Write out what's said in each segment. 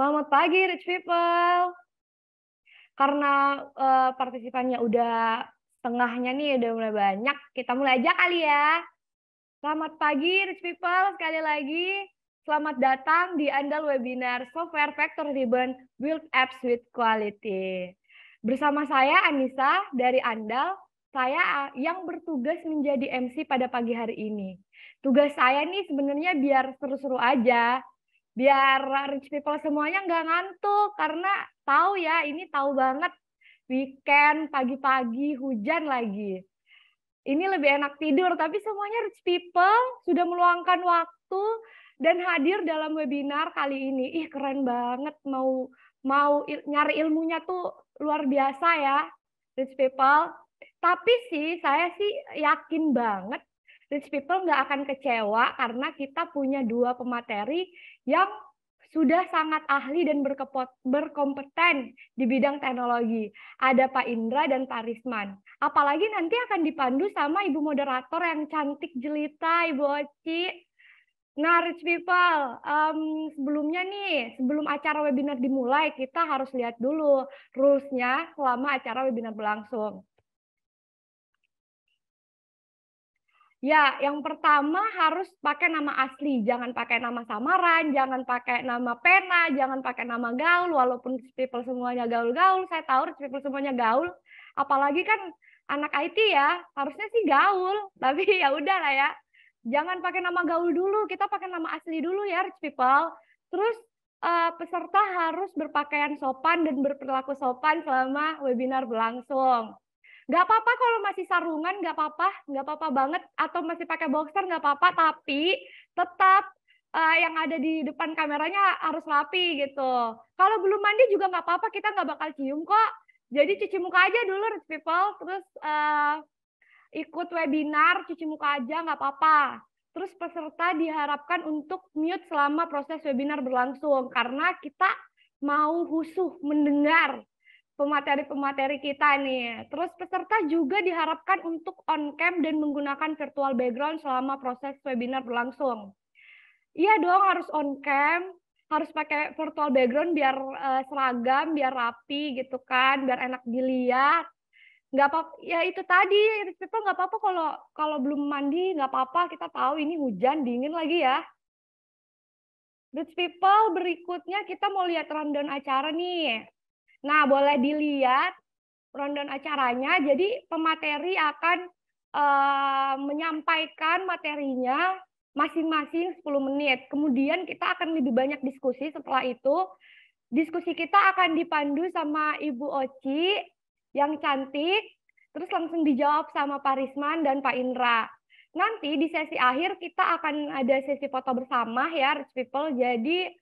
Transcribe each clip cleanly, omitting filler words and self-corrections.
Selamat pagi, Rich People. Karena partisipannya udah setengahnya nih, udah mulai banyak, kita mulai aja kali ya. Selamat pagi, Rich People. Sekali lagi, selamat datang di Andal Webinar Software Factor Ribbon Build Apps with Quality. Bersama saya, Anissa, dari Andal. Saya yang bertugas menjadi MC pada pagi hari ini. Tugas saya nih sebenarnya biar seru-seru aja. Biar rich people semuanya nggak ngantuk, karena tahu ya, ini tahu banget weekend, pagi-pagi, hujan lagi. Ini lebih enak tidur, tapi semuanya rich people sudah meluangkan waktu dan hadir dalam webinar kali ini. Ih, keren banget, mau nyari ilmunya tuh luar biasa ya, rich people. Tapi saya yakin banget rich people nggak akan kecewa karena kita punya dua pemateri yang sudah sangat ahli dan berkompeten di bidang teknologi. Ada Pak Indra dan Pak Risman. Apalagi nanti akan dipandu sama Ibu Moderator yang cantik jelita, Ibu Oci. Nah, rich people, sebelumnya nih, sebelum acara webinar dimulai, kita harus lihat dulu rules-nya selama acara webinar berlangsung. Ya, yang pertama harus pakai nama asli, jangan pakai nama samaran, jangan pakai nama pena, jangan pakai nama gaul, walaupun people semuanya gaul-gaul, saya tahu people semuanya gaul, apalagi kan anak IT ya, harusnya sih gaul, tapi ya udah lah ya, jangan pakai nama gaul dulu, kita pakai nama asli dulu ya, rich people. Terus peserta harus berpakaian sopan dan berperilaku sopan selama webinar berlangsung. Nggak apa-apa kalau masih sarungan, nggak apa-apa banget, atau masih pakai boxer nggak apa-apa, tapi tetap yang ada di depan kameranya harus rapi gitu. Kalau belum mandi juga nggak apa-apa, kita nggak bakal cium kok. Jadi cuci muka aja dulu, rich people, terus ikut webinar, cuci muka aja nggak apa-apa. Terus peserta diharapkan untuk mute selama proses webinar berlangsung, karena kita mau husuh mendengar pemateri-pemateri kita nih. Terus peserta juga diharapkan untuk on cam dan menggunakan virtual background selama proses webinar berlangsung. Iya dong, harus on cam, harus pakai virtual background biar seragam, biar rapi gitu kan, biar enak dilihat. Nggak apa, ya itu tadi, people nggak apa-apa kalau belum mandi, nggak apa-apa, kita tahu ini hujan, dingin lagi ya. Rich people, berikutnya kita mau lihat rundown acara nih. Nah, boleh dilihat rundown acaranya. Jadi pemateri akan menyampaikan materinya masing-masing 10 menit. Kemudian kita akan lebih banyak diskusi setelah itu. Diskusi kita akan dipandu sama Ibu Oci yang cantik, terus langsung dijawab sama Pak Risman dan Pak Indra. Nanti di sesi akhir kita akan ada sesi foto bersama ya, rich people. Jadi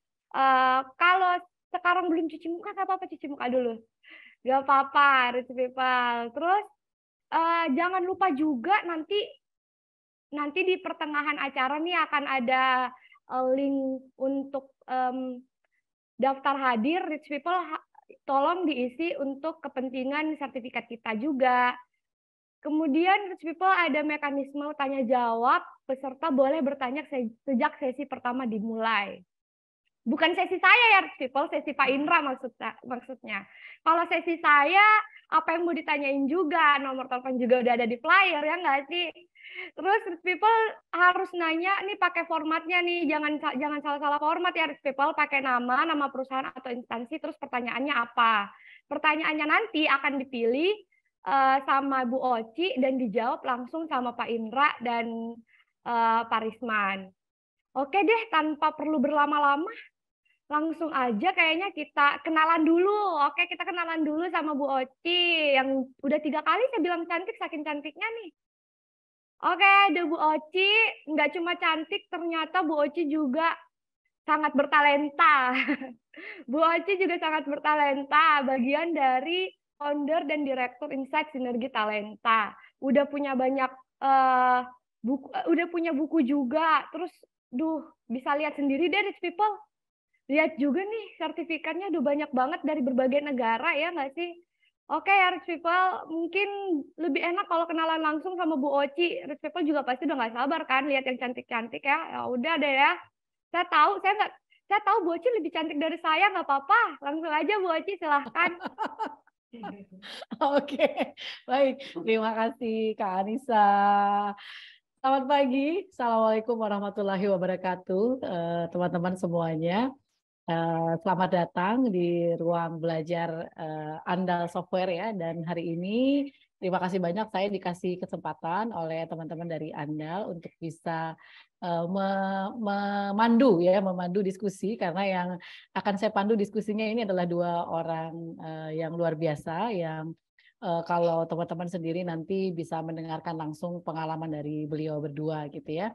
kalau sekarang belum cuci muka, nggak apa-apa, cuci muka dulu. Nggak apa-apa, rich people. Terus jangan lupa juga nanti di pertengahan acara nih akan ada link untuk daftar hadir, rich people, tolong diisi untuk kepentingan sertifikat kita juga. Kemudian rich people ada mekanisme tanya jawab, peserta boleh bertanya sejak sesi pertama dimulai. Bukan sesi saya ya rich people, sesi Pak Indra maksudnya. Kalau sesi saya, apa yang mau ditanyain juga, nomor telepon juga udah ada di flyer ya nggak sih? Terus rich people harus nanya nih pakai formatnya nih, jangan salah-salah format ya rich people, pakai nama perusahaan atau instansi, terus pertanyaannya apa? Pertanyaannya nanti akan dipilih sama Bu Oci dan dijawab langsung sama Pak Indra dan Pak Risman. Oke deh, tanpa perlu berlama-lama, langsung aja kayaknya kita kenalan dulu. Oke, kita kenalan dulu sama Bu Oci yang udah 3 kali saya bilang cantik, saking cantiknya nih. Oke, ada Bu Oci, nggak cuma cantik, ternyata Bu Oci juga sangat bertalenta. Bu Oci juga sangat bertalenta, bagian dari founder dan direktur Insight Sinergi Talenta. Udah punya banyak udah punya buku juga. Terus bisa lihat sendiri deh rich people. Lihat juga nih sertifikatnya udah banyak banget dari berbagai negara ya nggak sih? Oke ya rich people, mungkin lebih enak kalau kenalan langsung sama Bu Oci. Rich people juga pasti udah nggak sabar kan lihat yang cantik-cantik ya. Ya udah deh ya. Saya tahu Saya tahu Bu Oci lebih cantik dari saya, nggak apa-apa. Langsung aja Bu Oci, silahkan. Oke, baik. Terima kasih Kak Anissa. Selamat pagi. Assalamualaikum warahmatullahi wabarakatuh, teman-teman semuanya. Selamat datang di ruang belajar Andal Software ya. Dan hari ini terima kasih banyak saya dikasih kesempatan oleh teman-teman dari Andal untuk bisa memandu diskusi, karena yang akan saya pandu diskusinya ini adalah dua orang yang luar biasa yang kalau teman-teman sendiri nanti bisa mendengarkan langsung pengalaman dari beliau berdua gitu ya.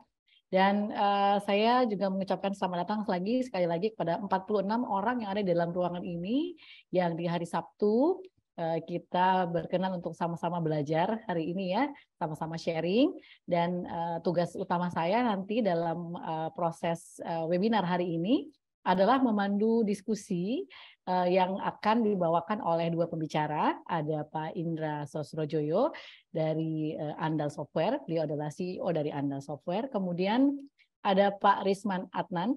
Dan saya juga mengucapkan selamat datang sekali lagi kepada 46 orang yang ada di dalam ruangan ini yang di hari Sabtu kita berkenan untuk sama-sama belajar hari ini ya, sama-sama sharing. Dan tugas utama saya nanti dalam proses webinar hari ini adalah memandu diskusi yang akan dibawakan oleh dua pembicara. Ada Pak Indra Sosrojoyo dari Andal Software, beliau adalah CEO dari Andal Software. Kemudian ada Pak Risman Adnan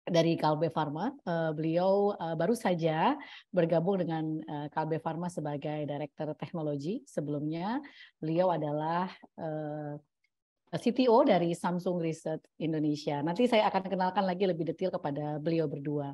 dari Kalbe Pharma. Beliau baru saja bergabung dengan Kalbe Pharma sebagai Direktur Teknologi. Sebelumnya beliau adalah CTO dari Samsung Research Indonesia. Nanti saya akan kenalkan lagi lebih detail kepada beliau berdua.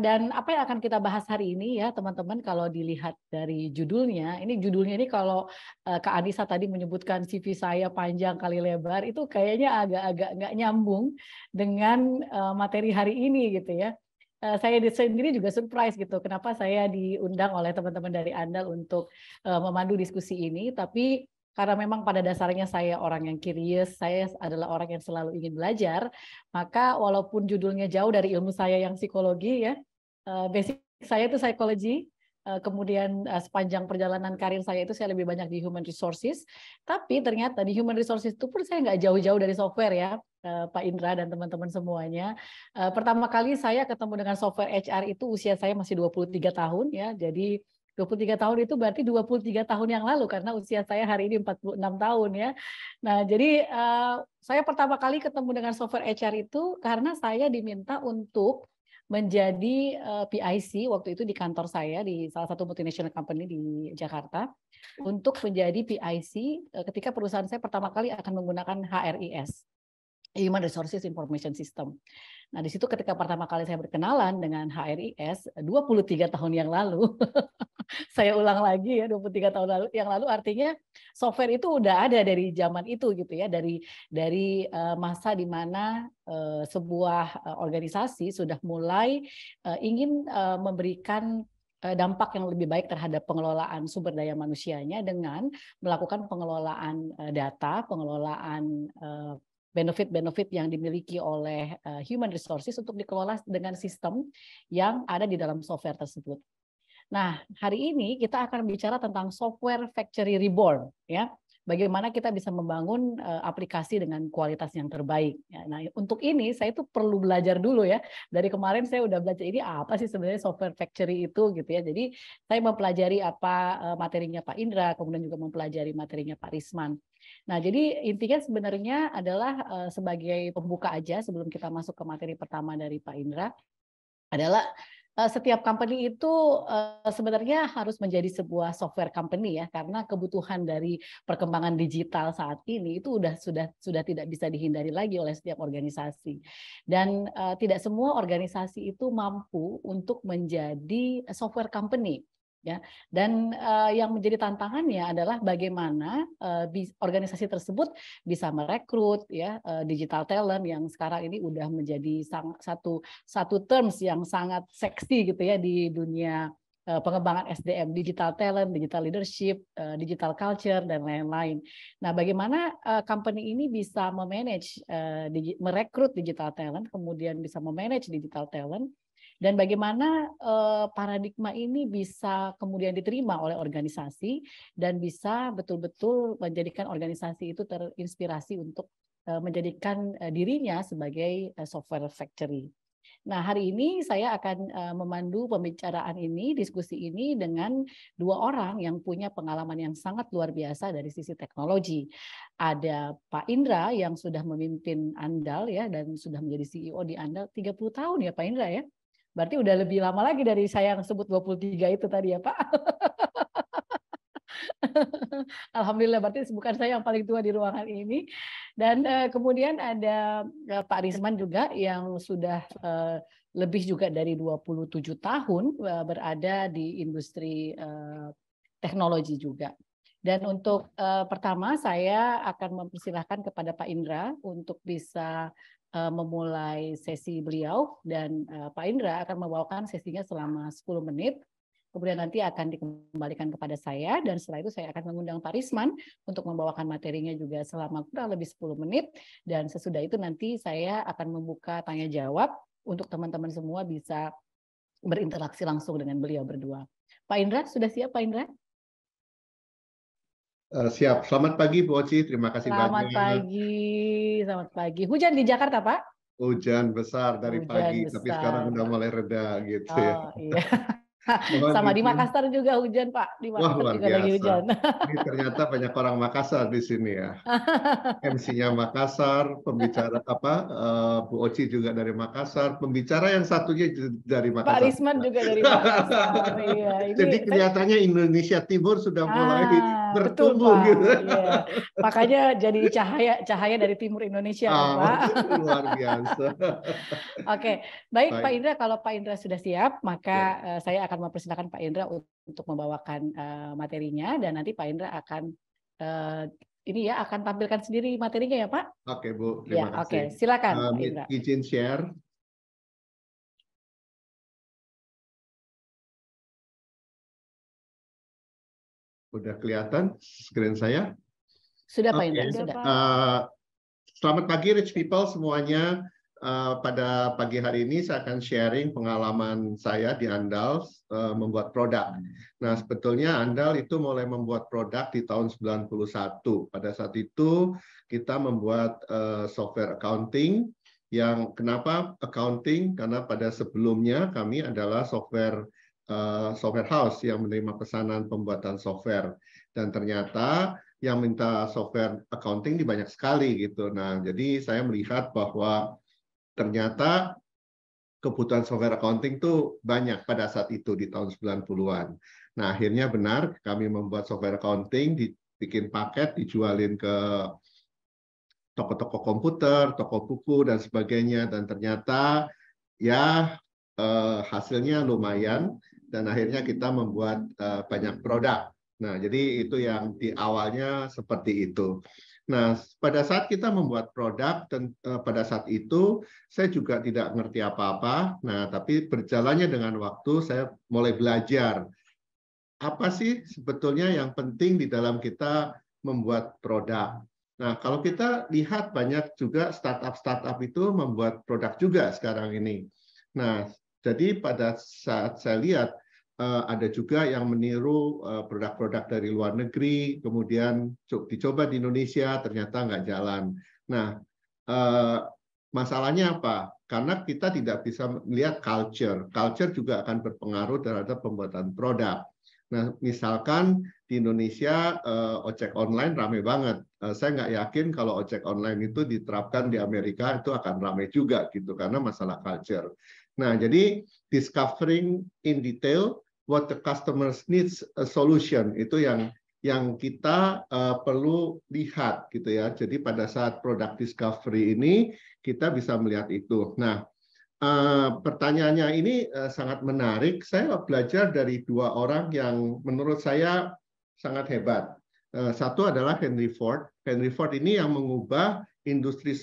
Dan apa yang akan kita bahas hari ini ya teman-teman, kalau dilihat dari judulnya ini kalau Kak Anissa tadi menyebutkan CV saya panjang kali lebar, itu kayaknya agak-agak nggak nyambung dengan materi hari ini gitu ya. Saya sendiri juga surprise gitu, kenapa saya diundang oleh teman-teman dari Andal untuk memandu diskusi ini, tapi karena memang pada dasarnya saya orang yang curious, saya adalah orang yang selalu ingin belajar, maka walaupun judulnya jauh dari ilmu saya yang psikologi ya, basic saya itu psikologi, kemudian sepanjang perjalanan karir saya itu saya lebih banyak di human resources, tapi ternyata di human resources itu pun saya nggak jauh-jauh dari software ya, Pak Indra dan teman-teman semuanya. Pertama kali saya ketemu dengan software HR itu usia saya masih 23 tahun ya, jadi 23 tahun itu berarti 23 tahun yang lalu, karena usia saya hari ini 46 tahun ya. Nah, jadi saya pertama kali ketemu dengan software HR itu karena saya diminta untuk menjadi PIC waktu itu di kantor saya di salah satu multinational company di Jakarta, untuk menjadi PIC ketika perusahaan saya pertama kali akan menggunakan HRIS, Human Resources Information System. Nah, di situ ketika pertama kali saya berkenalan dengan HRIS 23 tahun yang lalu. Saya ulang lagi ya, 23 tahun yang lalu, artinya software itu udah ada dari zaman itu gitu ya, dari masa di mana sebuah organisasi sudah mulai ingin memberikan dampak yang lebih baik terhadap pengelolaan sumber daya manusianya dengan melakukan pengelolaan data, pengelolaan benefit-benefit yang dimiliki oleh human resources untuk dikelola dengan sistem yang ada di dalam software tersebut. Nah, hari ini kita akan bicara tentang software factory reborn, ya. Bagaimana kita bisa membangun aplikasi dengan kualitas yang terbaik. Ya, nah, untuk ini saya tuh perlu belajar dulu ya. Dari kemarin saya udah belajar ini apa sih sebenarnya software factory itu gitu ya. Jadi saya mempelajari apa materinya Pak Indra, kemudian juga mempelajari materinya Pak Risman. Nah, jadi intinya sebenarnya adalah sebagai pembuka aja sebelum kita masuk ke materi pertama dari Pak Indra, adalah setiap company itu sebenarnya harus menjadi sebuah software company ya, karena kebutuhan dari perkembangan digital saat ini itu sudah tidak bisa dihindari lagi oleh setiap organisasi, dan tidak semua organisasi itu mampu untuk menjadi software company. Ya, dan yang menjadi tantangannya adalah bagaimana organisasi tersebut bisa merekrut ya digital talent yang sekarang ini udah menjadi satu terms yang sangat seksi gitu ya di dunia pengembangan SDM, digital talent, digital leadership, digital culture, dan lain-lain. Nah, bagaimana company ini bisa memanage, merekrut digital talent, kemudian bisa memanage digital talent, dan bagaimana paradigma ini bisa kemudian diterima oleh organisasi dan bisa betul-betul menjadikan organisasi itu terinspirasi untuk menjadikan dirinya sebagai software factory. Nah, hari ini saya akan memandu pembicaraan ini, diskusi ini dengan dua orang yang punya pengalaman yang sangat luar biasa dari sisi teknologi. Ada Pak Indra yang sudah memimpin Andal ya dan sudah menjadi CEO di Andal 30 tahun ya Pak Indra ya. Berarti udah lebih lama lagi dari saya yang sebut 23 itu tadi ya Pak. Alhamdulillah berarti bukan saya yang paling tua di ruangan ini. Dan kemudian ada Pak Risman juga yang sudah lebih juga dari 27 tahun berada di industri teknologi juga. Dan untuk pertama saya akan mempersilahkan kepada Pak Indra untuk bisa memulai sesi beliau dan Pak Indra akan membawakan sesinya selama 10 menit. Kemudian nanti akan dikembalikan kepada saya dan setelah itu saya akan mengundang Pak Risman untuk membawakan materinya juga selama kurang lebih 10 menit dan sesudah itu nanti saya akan membuka tanya jawab untuk teman-teman semua bisa berinteraksi langsung dengan beliau berdua. Pak Indra, sudah siap Pak Indra? Siap. Selamat pagi Bu Oci, terima kasih banyak. Selamat pagi. Hujan di Jakarta Pak? Hujan besar dari pagi, tapi sekarang udah mulai reda gitu ya. Iya. Sama di Makassar juga hujan Pak. Di Makassar luar juga biasa. lagi hujan. Ini ternyata banyak orang Makassar di sini ya. MC-nya Makassar, pembicara Bu Oci juga dari Makassar, pembicara yang satunya dari Makassar. Pak Risman juga dari Makassar. Iya, ini jadi kelihatannya Indonesia Timur sudah mulai bertumbuh betul, Pak. gitu. Iya. Makanya jadi cahaya dari timur Indonesia, Pak. Luar biasa. Oke, baik Pak Indra. Kalau Pak Indra sudah siap, maka saya akan mempersilahkan Pak Indra untuk membawakan materinya dan nanti Pak Indra akan ini ya akan tampilkan sendiri materinya ya Pak. Oke Bu, terima kasih. Oke, silakan Pak Indra. Izin share. Udah kelihatan screen saya? Sudah Pak Indra, sudah. Selamat pagi rich people semuanya. Pada pagi hari ini saya akan sharing pengalaman saya di Andal membuat produk. Nah, sebetulnya Andal itu mulai membuat produk di tahun 91. Pada saat itu kita membuat software accounting yang kenapa accounting? Karena pada sebelumnya kami adalah software house yang menerima pesanan pembuatan software dan ternyata yang minta software accounting di banyak sekali gitu. Nah, jadi saya melihat bahwa ternyata kebutuhan software accounting itu banyak pada saat itu di tahun 90-an. Nah, akhirnya benar kami membuat software accounting, dibikin paket, dijualin ke toko-toko komputer, toko buku, dan sebagainya. Dan ternyata ya hasilnya lumayan dan akhirnya kita membuat banyak produk. Nah, jadi itu yang di awalnya seperti itu. Nah, pada saat kita membuat produk, dan pada saat itu saya juga tidak ngerti apa-apa. Nah, tapi berjalannya dengan waktu saya mulai belajar. Apa sih sebetulnya yang penting di dalam kita membuat produk? Nah, kalau kita lihat banyak juga startup itu membuat produk juga sekarang ini. Nah, jadi pada saat saya lihat ada juga yang meniru produk-produk dari luar negeri, kemudian dicoba di Indonesia, ternyata nggak jalan. Nah, masalahnya apa? Karena kita tidak bisa melihat culture. Culture juga akan berpengaruh terhadap pembuatan produk. Nah, misalkan di Indonesia ojek online ramai banget. Saya nggak yakin kalau ojek online itu diterapkan di Amerika itu akan ramai juga gitu karena masalah culture. Nah, jadi discovering in detail what the customers needs a solution itu yang kita perlu lihat gitu ya. Jadi pada saat product discovery ini kita bisa melihat itu. Nah, pertanyaannya ini sangat menarik. Saya belajar dari dua orang yang menurut saya sangat hebat. Satu adalah Henry Ford. Henry Ford ini yang mengubah industri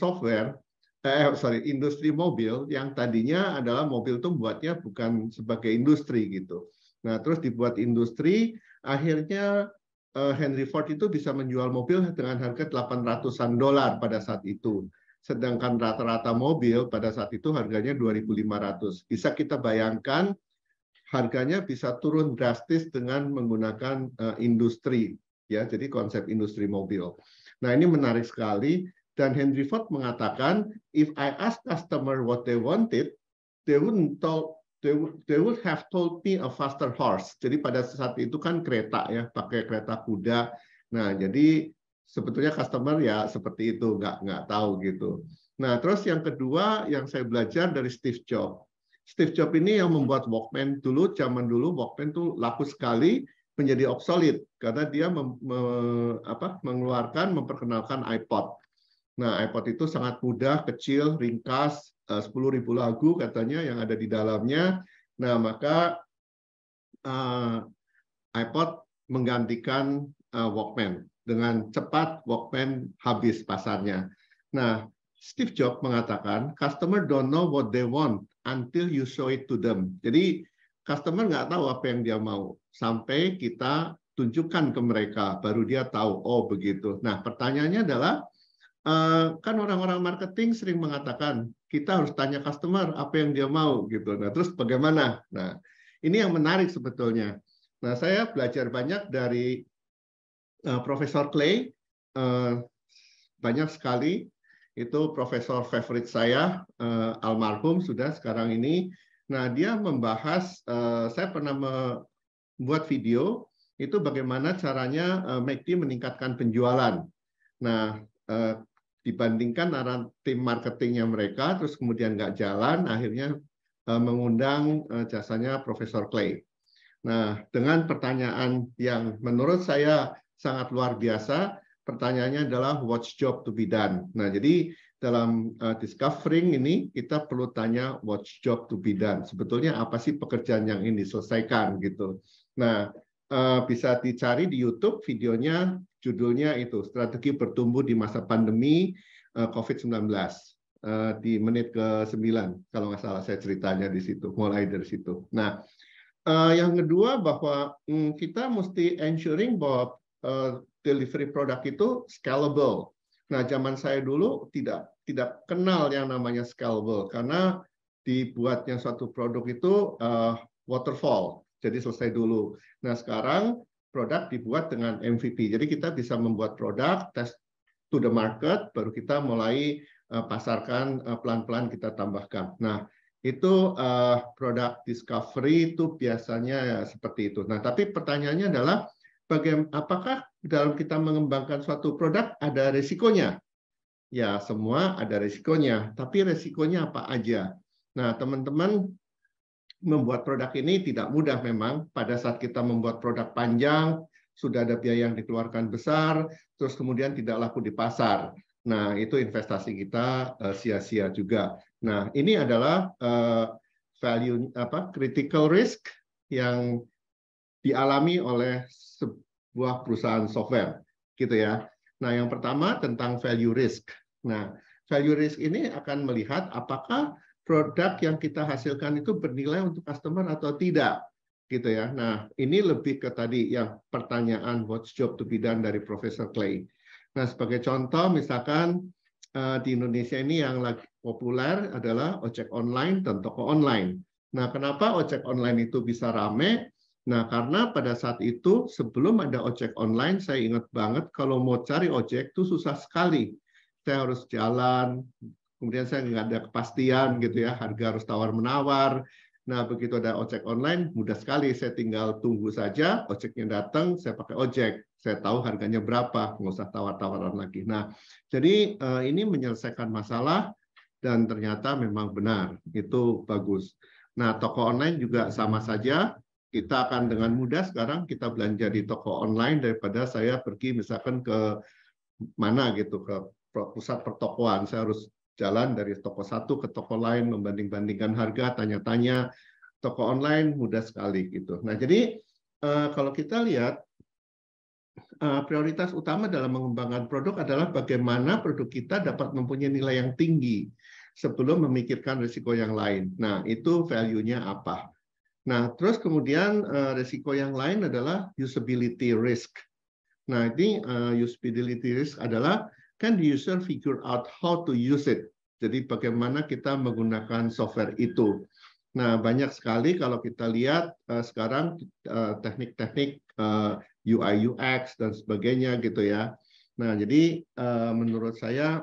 industri mobil yang tadinya adalah mobil itu buatnya bukan sebagai industri gitu. Nah, terus dibuat industri, akhirnya Henry Ford itu bisa menjual mobil dengan harga $800 pada saat itu. Sedangkan rata-rata mobil pada saat itu harganya 2.500. Bisa kita bayangkan harganya bisa turun drastis dengan menggunakan industri, ya. Jadi konsep industri mobil. Nah, ini menarik sekali. Dan Henry Ford mengatakan, if I ask customer what they wanted, they wouldn't told they would have told me a faster horse. Jadi pada saat itu kan kereta ya, pakai kereta kuda. Nah, jadi sebetulnya customer ya seperti itu, nggak tahu gitu. Nah, terus yang kedua yang saya belajar dari Steve Jobs. Steve Jobs ini yang membuat Walkman dulu, zaman dulu Walkman tuh laku sekali, menjadi obsolete karena dia memperkenalkan iPod. Nah, iPod itu sangat mudah, kecil, ringkas, 10.000 lagu katanya yang ada di dalamnya. Nah, maka iPod menggantikan Walkman. Dengan cepat Walkman habis pasarnya. Nah, Steve Jobs mengatakan, customer don't know what they want until you show it to them. Jadi, customer nggak tahu apa yang dia mau. Sampai kita tunjukkan ke mereka, baru dia tahu, oh begitu. Nah, pertanyaannya adalah, kan orang-orang marketing sering mengatakan kita harus tanya customer apa yang dia mau gitu. Nah, terus bagaimana? Nah, ini yang menarik sebetulnya. Nah, saya belajar banyak dari Profesor Clay, banyak sekali. Itu profesor favorit saya, almarhum sudah sekarang ini. Nah, dia membahas, saya pernah membuat video itu bagaimana caranya McD meningkatkan penjualan. Nah, dibandingkan tim marketingnya mereka, terus kemudian nggak jalan, akhirnya mengundang jasanya Profesor Clay. Nah, dengan pertanyaan yang menurut saya sangat luar biasa, pertanyaannya adalah what's job to be done. Nah, jadi dalam discovering ini kita perlu tanya what's job to be done. Sebetulnya apa sih pekerjaan yang ingin diselesaikan gitu. Nah, bisa dicari di YouTube videonya, judulnya itu strategi bertumbuh di masa pandemi COVID-19 di menit ke-9 kalau nggak salah saya ceritanya di situ, mulai dari situ. Nah, yang kedua bahwa kita mesti ensuring bahwa delivery produk itu scalable. Nah, zaman saya dulu tidak kenal yang namanya scalable karena dibuatnya suatu produk itu waterfall. Jadi selesai dulu. Nah, sekarang produk dibuat dengan MVP. Jadi kita bisa membuat produk, test to the market, baru kita mulai pasarkan, pelan-pelan kita tambahkan. Nah, itu produk discovery itu biasanya ya seperti itu. Nah, tapi pertanyaannya adalah, apakah dalam kita mengembangkan suatu produk ada risikonya? Ya, semua ada risikonya. Tapi risikonya apa aja? Nah, teman-teman, membuat produk ini tidak mudah memang. Pada saat kita membuat produk panjang, sudah ada biaya yang dikeluarkan besar, terus kemudian tidak laku di pasar. Nah, itu investasi kita sia-sia juga. Nah, ini adalah critical risk yang dialami oleh sebuah perusahaan software, gitu ya. Nah, yang pertama tentang value risk. Nah, value risk ini akan melihat apakah produk yang kita hasilkan itu bernilai untuk customer atau tidak, gitu ya. Nah, ini lebih ke tadi yang pertanyaan what's job to be done dari Profesor Clay. Nah, sebagai contoh, misalkan di Indonesia ini yang lagi populer adalah ojek online dan toko online. Nah, kenapa ojek online itu bisa rame? Nah, karena pada saat itu sebelum ada ojek online, saya ingat banget kalau mau cari ojek itu susah sekali. Saya harus jalan, kemudian saya nggak ada kepastian gitu ya, harga harus tawar-menawar. Nah, begitu ada ojek online, mudah sekali. Saya tinggal tunggu saja, ojeknya datang, saya pakai ojek. Saya tahu harganya berapa, nggak usah tawar-tawaran lagi. Nah, jadi ini menyelesaikan masalah dan ternyata memang benar, itu bagus. Nah, toko online juga sama saja. Kita akan dengan mudah sekarang kita belanja di toko online daripada saya pergi misalkan ke mana gitu, ke pusat pertokoan. Saya harus jalan dari toko satu ke toko lain, membanding-bandingkan harga, tanya-tanya. Toko online mudah sekali gitu. Nah, jadi kalau kita lihat prioritas utama dalam mengembangkan produk adalah bagaimana produk kita dapat mempunyai nilai yang tinggi sebelum memikirkan risiko yang lain. Nah, itu value-nya apa? Nah, terus kemudian risiko yang lain adalah usability risk. Nah, ini usability risk adalah kan the user figure out how to use it. Jadi bagaimana kita menggunakan software itu. Nah, banyak sekali kalau kita lihat sekarang teknik-teknik UI UX dan sebagainya gitu ya. Nah, jadi menurut saya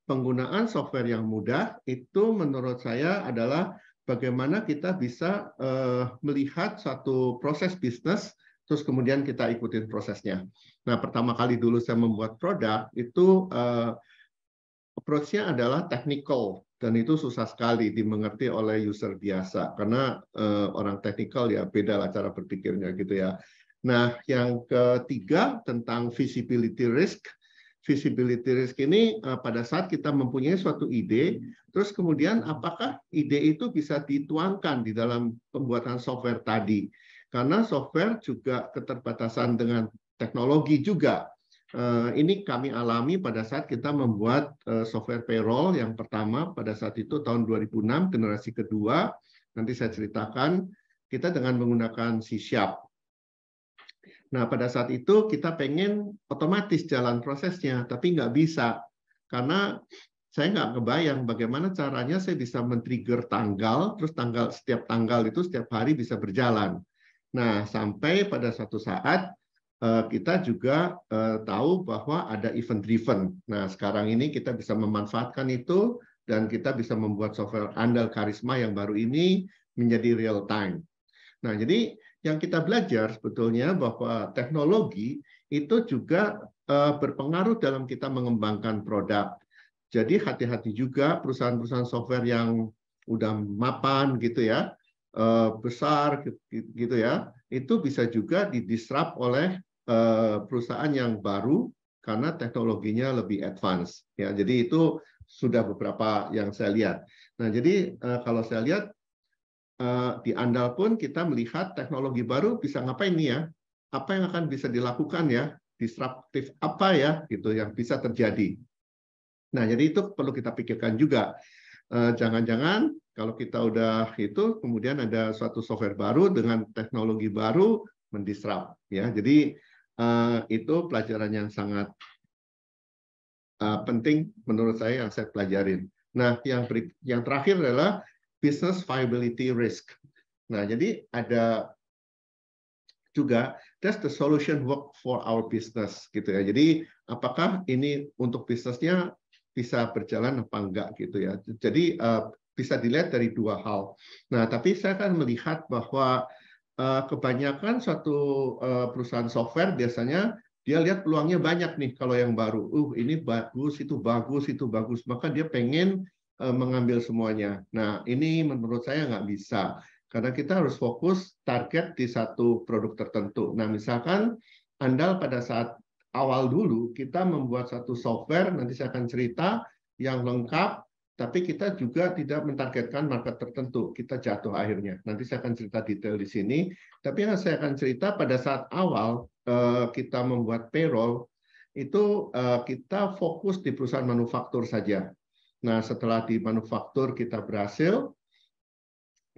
penggunaan software yang mudah itu menurut saya adalah bagaimana kita bisa melihat satu proses bisnis, terus kemudian kita ikutin prosesnya. Nah, pertama kali dulu saya membuat produk, itu approach-nya adalah technical, dan itu susah sekali dimengerti oleh user biasa, karena orang technical ya beda lah cara berpikirnya gitu ya. Nah, yang ketiga tentang visibility risk. Visibility risk ini pada saat kita mempunyai suatu ide, terus kemudian apakah ide itu bisa dituangkan di dalam pembuatan software tadi. Karena software juga keterbatasan dengan teknologi juga. Ini kami alami pada saat kita membuat software payroll yang pertama pada saat itu tahun 2006, generasi kedua. Nanti saya ceritakan, kita dengan menggunakan C#. Nah, pada saat itu kita pengen otomatis jalan prosesnya, tapi nggak bisa. Karena saya nggak kebayang bagaimana caranya saya bisa men-trigger tanggal, terus setiap tanggal itu setiap hari bisa berjalan. Nah, sampai pada suatu saat kita juga tahu bahwa ada event-driven. Nah, sekarang ini kita bisa memanfaatkan itu, dan kita bisa membuat software andal karisma yang baru ini menjadi real time. Nah, jadi yang kita belajar sebetulnya bahwa teknologi itu juga berpengaruh dalam kita mengembangkan produk. Jadi hati-hati juga perusahaan-perusahaan software yang udah mapan gitu ya, besar gitu ya, itu bisa juga didisrupt oleh perusahaan yang baru karena teknologinya lebih advance. Ya, jadi itu sudah beberapa yang saya lihat. Nah, jadi kalau saya lihat di Andal pun kita melihat teknologi baru bisa ngapain nih ya? Apa yang akan bisa dilakukan ya? Disruptif apa ya gitu yang bisa terjadi. Nah, jadi itu perlu kita pikirkan juga. Jangan-jangan kalau kita udah itu kemudian ada suatu software baru dengan teknologi baru mendisrupt ya. Jadi itu pelajaran yang sangat penting menurut saya yang saya pelajarin. Nah, yang terakhir adalah business viability risk. Nah, jadi ada juga does the solution work for our business gitu ya. Jadi apakah ini untuk bisnisnya bisa berjalan apa enggak gitu ya. Jadi bisa dilihat dari dua hal. Nah, tapi saya akan melihat bahwa kebanyakan suatu perusahaan software biasanya dia lihat peluangnya banyak nih kalau yang baru. Ini bagus, itu bagus, itu bagus. Maka dia pengen mengambil semuanya. Nah, ini menurut saya nggak bisa. Karena kita harus fokus target di satu produk tertentu. Nah, misalkan Andal pada saat awal dulu, kita membuat satu software, nanti saya akan cerita, yang lengkap, tapi kita juga tidak mentargetkan market tertentu. Kita jatuh akhirnya. Nanti saya akan cerita detail di sini. Tapi yang saya akan cerita pada saat awal kita membuat payroll, itu kita fokus di perusahaan manufaktur saja. Nah, setelah di manufaktur kita berhasil,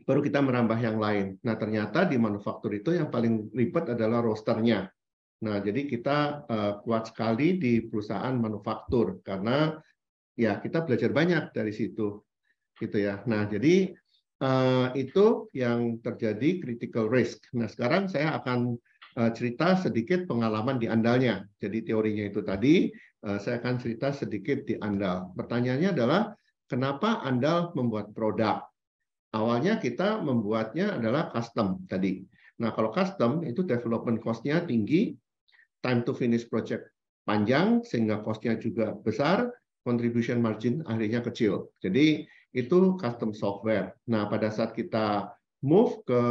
baru kita merambah yang lain. Nah, ternyata di manufaktur itu yang paling ribet adalah rosternya. Nah, jadi kita kuat sekali di perusahaan manufaktur karena ya kita belajar banyak dari situ, gitu ya. Nah, jadi itu yang terjadi critical risk. Nah, sekarang saya akan cerita sedikit pengalaman di Andalnya. Jadi teorinya itu tadi, saya akan cerita sedikit di Andal. Pertanyaannya adalah, kenapa Andal membuat produk? Awalnya kita membuatnya adalah custom tadi. Nah, kalau custom itu development cost-nya tinggi, time to finish project panjang, sehingga cost-nya juga besar, contribution margin akhirnya kecil. Jadi itu custom software. Nah, pada saat kita move ke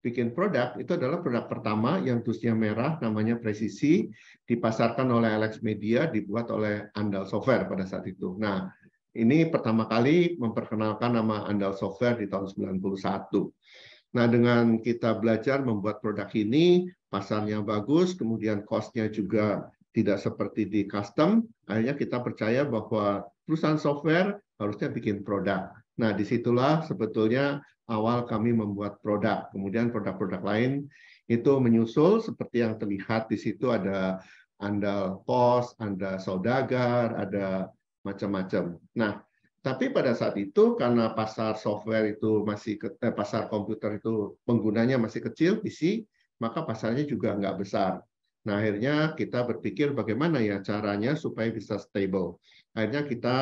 bikin produk, itu adalah produk pertama yang tusnya merah, namanya Presisi, dipasarkan oleh Alex Media, dibuat oleh Andal Software pada saat itu. Nah, ini pertama kali memperkenalkan nama Andal Software di tahun 91. Nah, dengan kita belajar membuat produk ini, pasarnya bagus, kemudian cost-nya juga tidak seperti di custom, akhirnya kita percaya bahwa perusahaan software harusnya bikin produk. Nah, disitulah sebetulnya awal kami membuat produk. Kemudian produk-produk lain itu menyusul seperti yang terlihat di situ, ada Andal Pos, ada Saudagar, ada macam-macam. Nah, tapi pada saat itu karena pasar software itu masih pasar komputer itu penggunanya masih kecil, PC, maka pasarnya juga nggak besar. Nah, akhirnya kita berpikir bagaimana ya caranya supaya bisa stable. Akhirnya kita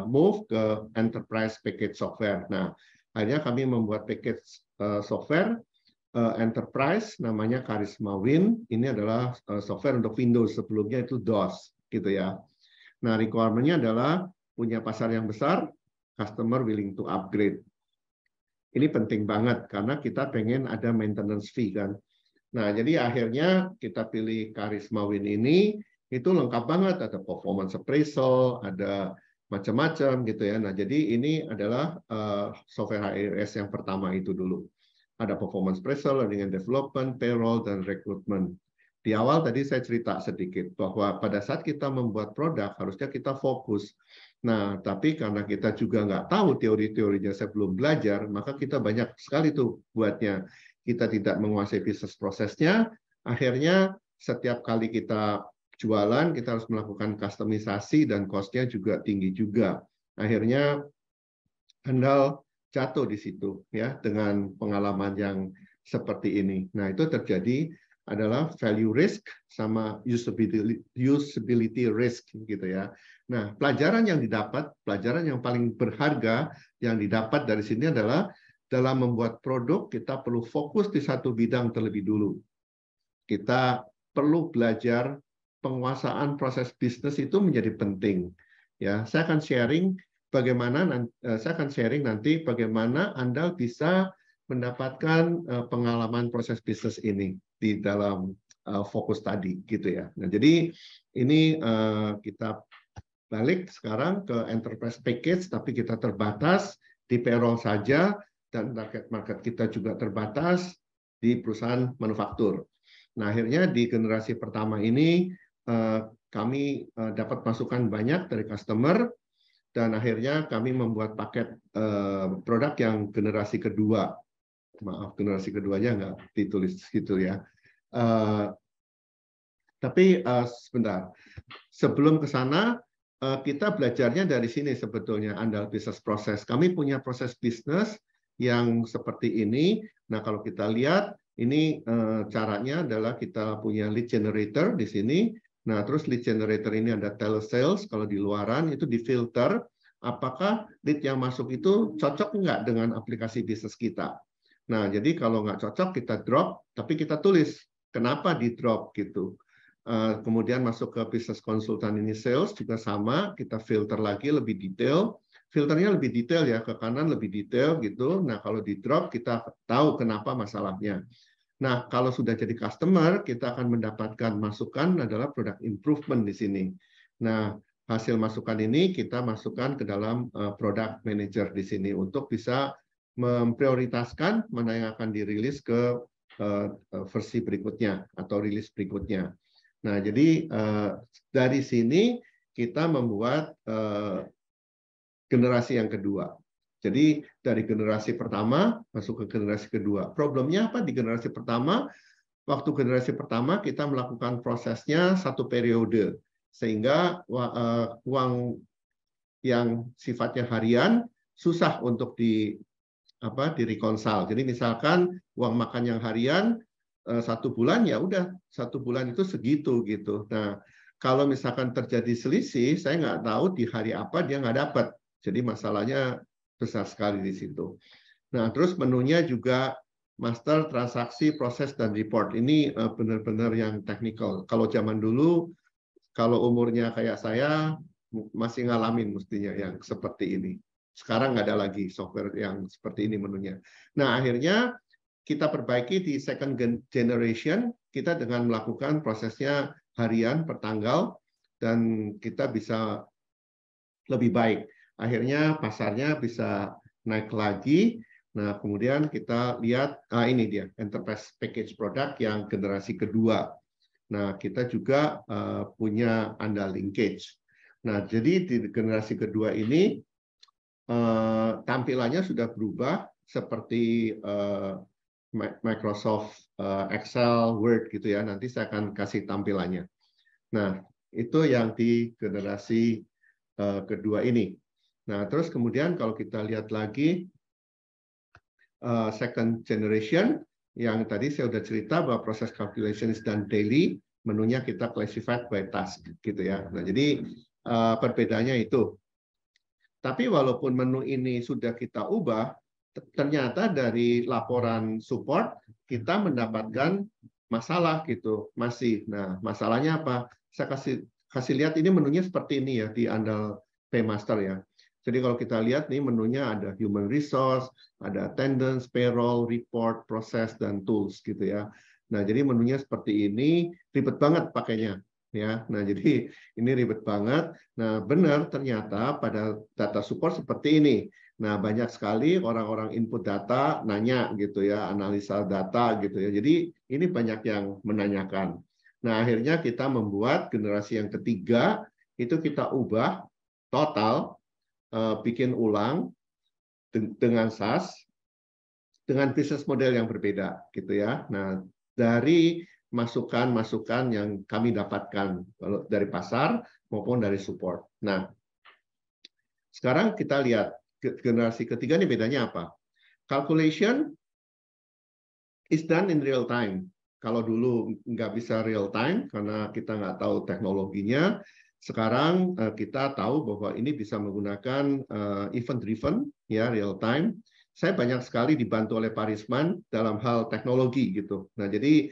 move ke enterprise package software. Nah, akhirnya kami membuat package software enterprise namanya Charisma Win. Ini adalah software untuk Windows, sebelumnya itu DOS gitu ya. Nah, requirement-nya adalah punya pasar yang besar, customer willing to upgrade. Ini penting banget karena kita pengen ada maintenance fee kan. Nah, jadi akhirnya kita pilih Charisma Win ini, itu lengkap banget, ada performance appraisal, ada macam-macam gitu ya. Nah, jadi ini adalah software HRS yang pertama itu dulu. Ada performance appraisal, learning and development, payroll, dan recruitment. Di awal tadi saya cerita sedikit bahwa pada saat kita membuat produk, harusnya kita fokus. Nah, tapi karena kita juga nggak tahu teori-teorinya, saya belum belajar, maka kita banyak sekali tuh buatnya. Kita tidak menguasai bisnis prosesnya, akhirnya setiap kali kita jualan, kita harus melakukan customisasi dan cost-nya juga tinggi juga. Akhirnya handal jatuh di situ ya dengan pengalaman yang seperti ini. Nah, itu terjadi adalah value risk sama usability risk gitu ya. Nah, pelajaran yang didapat, pelajaran yang paling berharga yang didapat dari sini adalah dalam membuat produk, kita perlu fokus di satu bidang terlebih dulu. Kita perlu belajar penguasaan proses bisnis itu menjadi penting. Ya, saya akan sharing nanti bagaimana Anda bisa mendapatkan pengalaman proses bisnis ini di dalam fokus tadi, gitu ya. Nah, jadi ini kita balik sekarang ke enterprise package, tapi kita terbatas di payroll saja. Dan target market kita juga terbatas di perusahaan manufaktur. Nah, akhirnya di generasi pertama ini kami dapat masukan banyak dari customer, dan akhirnya kami membuat paket produk yang generasi kedua. Maaf, generasi keduanya nggak ditulis gitu ya. Tapi sebentar, sebelum ke sana, kita belajarnya dari sini sebetulnya, andal bisnis proses. Kami punya proses bisnis yang seperti ini. Nah, kalau kita lihat, ini caranya adalah kita punya lead generator di sini. Nah, terus lead generator ini ada telesales, kalau di luaran itu difilter, apakah lead yang masuk itu cocok nggak dengan aplikasi bisnis kita. Nah, jadi kalau nggak cocok, kita drop, tapi kita tulis kenapa di drop gitu. Kemudian masuk ke bisnis konsultan ini sales, juga sama, kita filter lagi lebih detail. Filternya lebih detail ya, ke kanan lebih detail gitu. Nah, kalau di drop kita tahu kenapa masalahnya. Nah, kalau sudah jadi customer, kita akan mendapatkan masukan adalah product improvement di sini. Nah, hasil masukan ini kita masukkan ke dalam product manager di sini untuk bisa memprioritaskan mana yang akan dirilis ke versi berikutnya atau rilis berikutnya. Nah, jadi dari sini kita membuat generasi yang kedua. Jadi dari generasi pertama masuk ke generasi kedua. Problemnya apa di generasi pertama? Waktu generasi pertama kita melakukan prosesnya satu periode, sehingga uang yang sifatnya harian susah untuk direkonsal. Jadi misalkan uang makan yang harian 1 bulan, ya udah 1 bulan itu segitu gitu. Nah, kalau misalkan terjadi selisih, saya nggak tahu di hari apa dia nggak dapat. Jadi masalahnya besar sekali di situ. Nah, terus menunya juga master, transaksi, proses, dan report. Ini benar-benar yang teknikal. Kalau zaman dulu, kalau umurnya kayak saya, masih ngalamin mestinya yang seperti ini. Sekarang nggak ada lagi software yang seperti ini menunya. Nah, akhirnya kita perbaiki di second generation, kita dengan melakukan prosesnya harian per tanggal, dan kita bisa lebih baik. Akhirnya pasarnya bisa naik lagi. Nah, kemudian kita lihat, ini dia, enterprise package product yang generasi kedua. Nah, kita juga punya andal linkage. Nah, jadi di generasi kedua ini, tampilannya sudah berubah seperti Microsoft Excel, Word gitu ya. Nanti saya akan kasih tampilannya. Nah, itu yang di generasi kedua ini. Nah, terus kemudian kalau kita lihat lagi second generation, yang tadi saya sudah cerita bahwa proses calculation is done daily. menunya kita classified by task gitu ya. Nah, jadi perbedaannya itu. Tapi walaupun menu ini sudah kita ubah, ternyata dari laporan support kita mendapatkan masalah gitu masih. Nah, masalahnya apa? Saya kasih lihat ini menunya seperti ini ya di Andal Paymaster ya. Jadi kalau kita lihat nih menunya ada human resource, ada attendance, payroll, report, process, dan tools gitu ya. Nah, jadi menunya seperti ini, ribet banget pakainya ya. Nah, jadi ini ribet banget. Nah, benar ternyata pada data support seperti ini. Nah, banyak sekali orang-orang input data nanya gitu ya, analisa data gitu ya. Jadi ini banyak yang menanyakan. Nah, akhirnya kita membuat generasi yang ketiga itu kita ubah total, bikin ulang dengan SaaS, dengan bisnis model yang berbeda gitu ya. Nah, dari masukan-masukan yang kami dapatkan dari pasar maupun dari support. Nah, sekarang kita lihat generasi ketiga ini bedanya apa? Calculation is done in real time. Kalau dulu nggak bisa real time karena kita nggak tahu teknologinya, sekarang kita tahu bahwa ini bisa menggunakan event driven, ya real time. Saya banyak sekali dibantu oleh Pak Risman dalam hal teknologi gitu. Nah, jadi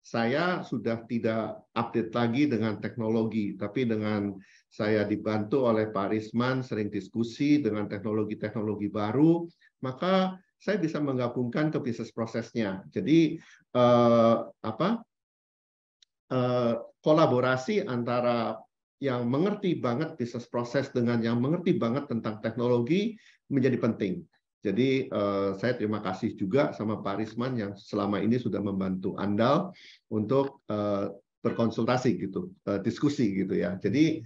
saya sudah tidak update lagi dengan teknologi, tapi dengan saya dibantu oleh Pak Risman, sering diskusi dengan teknologi-teknologi baru, maka saya bisa menggabungkan ke bisnis prosesnya. Jadi kolaborasi antara yang mengerti banget bisnis proses dengan yang mengerti banget tentang teknologi menjadi penting. Jadi saya terima kasih juga sama Pak Risman yang selama ini sudah membantu Andal untuk berkonsultasi gitu, diskusi gitu ya. Jadi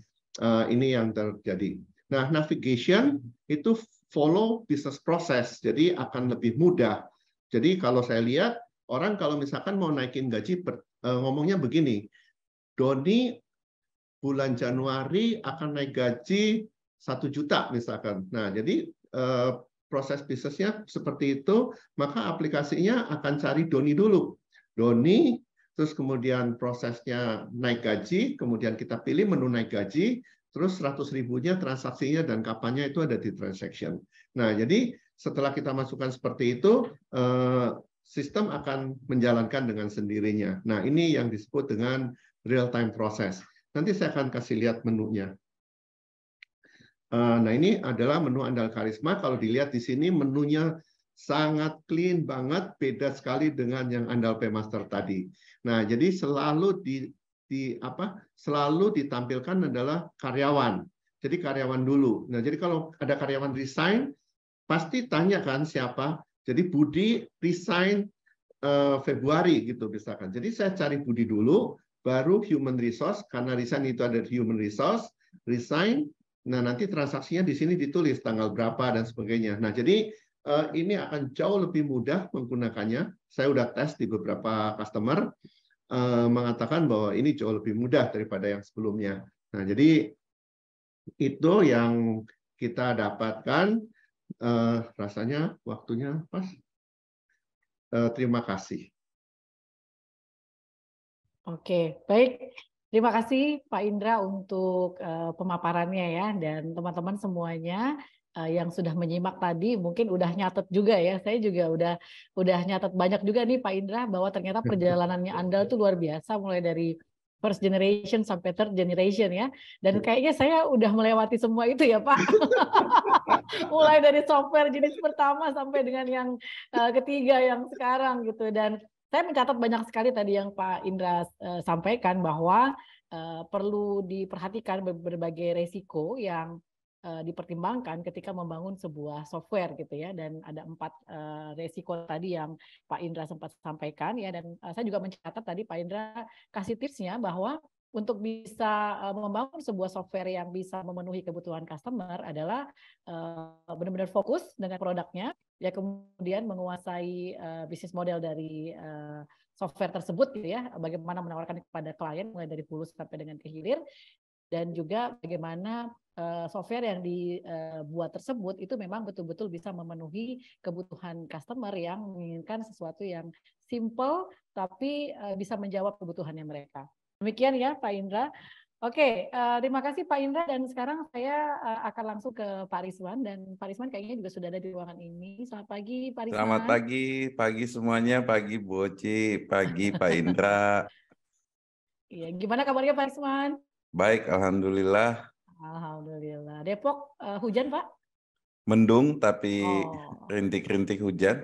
ini yang terjadi. Nah, navigation itu follow business process, jadi akan lebih mudah. Jadi kalau saya lihat orang kalau misalkan mau naikin gaji, ngomongnya begini, Doni bulan Januari akan naik gaji 1 juta misalkan. Nah, jadi proses bisnisnya seperti itu, maka aplikasinya akan cari Doni dulu. Doni, terus kemudian prosesnya naik gaji, kemudian kita pilih menu naik gaji, terus 100 ribunya transaksinya dan kapannya itu ada di transaction. Nah, jadi setelah kita masukkan seperti itu, sistem akan menjalankan dengan sendirinya. Nah, ini yang disebut dengan real-time process. Nanti saya akan kasih lihat menunya. Nah, ini adalah menu Andal Karisma. Kalau dilihat di sini, menunya sangat clean banget, beda sekali dengan yang Andal Paymaster tadi. Nah, jadi selalu selalu ditampilkan adalah karyawan. Jadi karyawan dulu. Nah, jadi kalau ada karyawan resign, pasti tanya kan siapa. Jadi Budi resign Februari gitu misalkan. Jadi saya cari Budi dulu, baru human resource, karena resign itu ada human resource, resign. Nah, nanti transaksinya di sini ditulis tanggal berapa dan sebagainya. Nah, jadi ini akan jauh lebih mudah menggunakannya. Saya udah tes di beberapa customer, mengatakan bahwa ini jauh lebih mudah daripada yang sebelumnya. Nah, jadi itu yang kita dapatkan. Rasanya waktunya pas. Terima kasih. Oke, baik. Terima kasih Pak Indra untuk pemaparannya ya, dan teman-teman semuanya yang sudah menyimak tadi mungkin udah nyatet juga ya. Saya juga udah nyatet banyak juga nih Pak Indra bahwa ternyata perjalanannya Andal itu luar biasa, mulai dari first generation sampai third generation ya. Dan kayaknya saya udah melewati semua itu ya Pak. Mulai dari software jenis pertama sampai dengan yang ketiga yang sekarang gitu. Dan saya mencatat banyak sekali tadi yang Pak Indra sampaikan bahwa perlu diperhatikan berbagai resiko yang dipertimbangkan ketika membangun sebuah software gitu ya, dan ada 4 resiko tadi yang Pak Indra sempat sampaikan ya, dan saya juga mencatat tadi Pak Indra kasih tipsnya bahwa untuk bisa membangun sebuah software yang bisa memenuhi kebutuhan customer adalah benar-benar fokus dengan produknya, ya, kemudian menguasai bisnis model dari software tersebut gitu ya, bagaimana menawarkan kepada klien mulai dari hulu sampai dengan ke hilir, dan juga bagaimana software yang dibuat tersebut itu memang betul-betul bisa memenuhi kebutuhan customer yang menginginkan sesuatu yang simple tapi bisa menjawab kebutuhannya mereka. Demikian ya Pak Indra. Oke, terima kasih Pak Indra, dan sekarang saya akan langsung ke Pak Risman, dan Pak Risman kayaknya juga sudah ada di ruangan ini. Selamat pagi Pak Risman. Selamat pagi semuanya, pagi Bu Oci, pagi Pak Indra. Iya, gimana kabarnya Pak Risman? Baik, alhamdulillah. Alhamdulillah. Depok hujan Pak? Mendung tapi rintik-rintik hujan.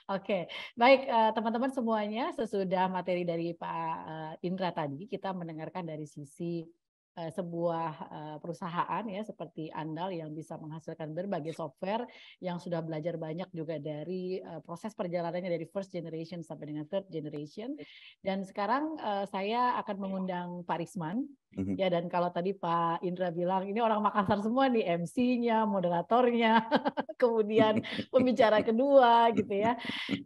Oke, baik teman-teman semuanya, sesudah materi dari Pak Indra tadi, kita mendengarkan dari sisi sebuah perusahaan ya seperti Andal yang bisa menghasilkan berbagai software yang sudah belajar banyak juga dari proses perjalanannya dari first generation sampai dengan third generation. Dan sekarang saya akan mengundang Pak Risman. Ya, dan kalau tadi Pak Indra bilang ini orang Makassar semua nih, MC-nya, moderatornya, kemudian pembicara kedua gitu ya.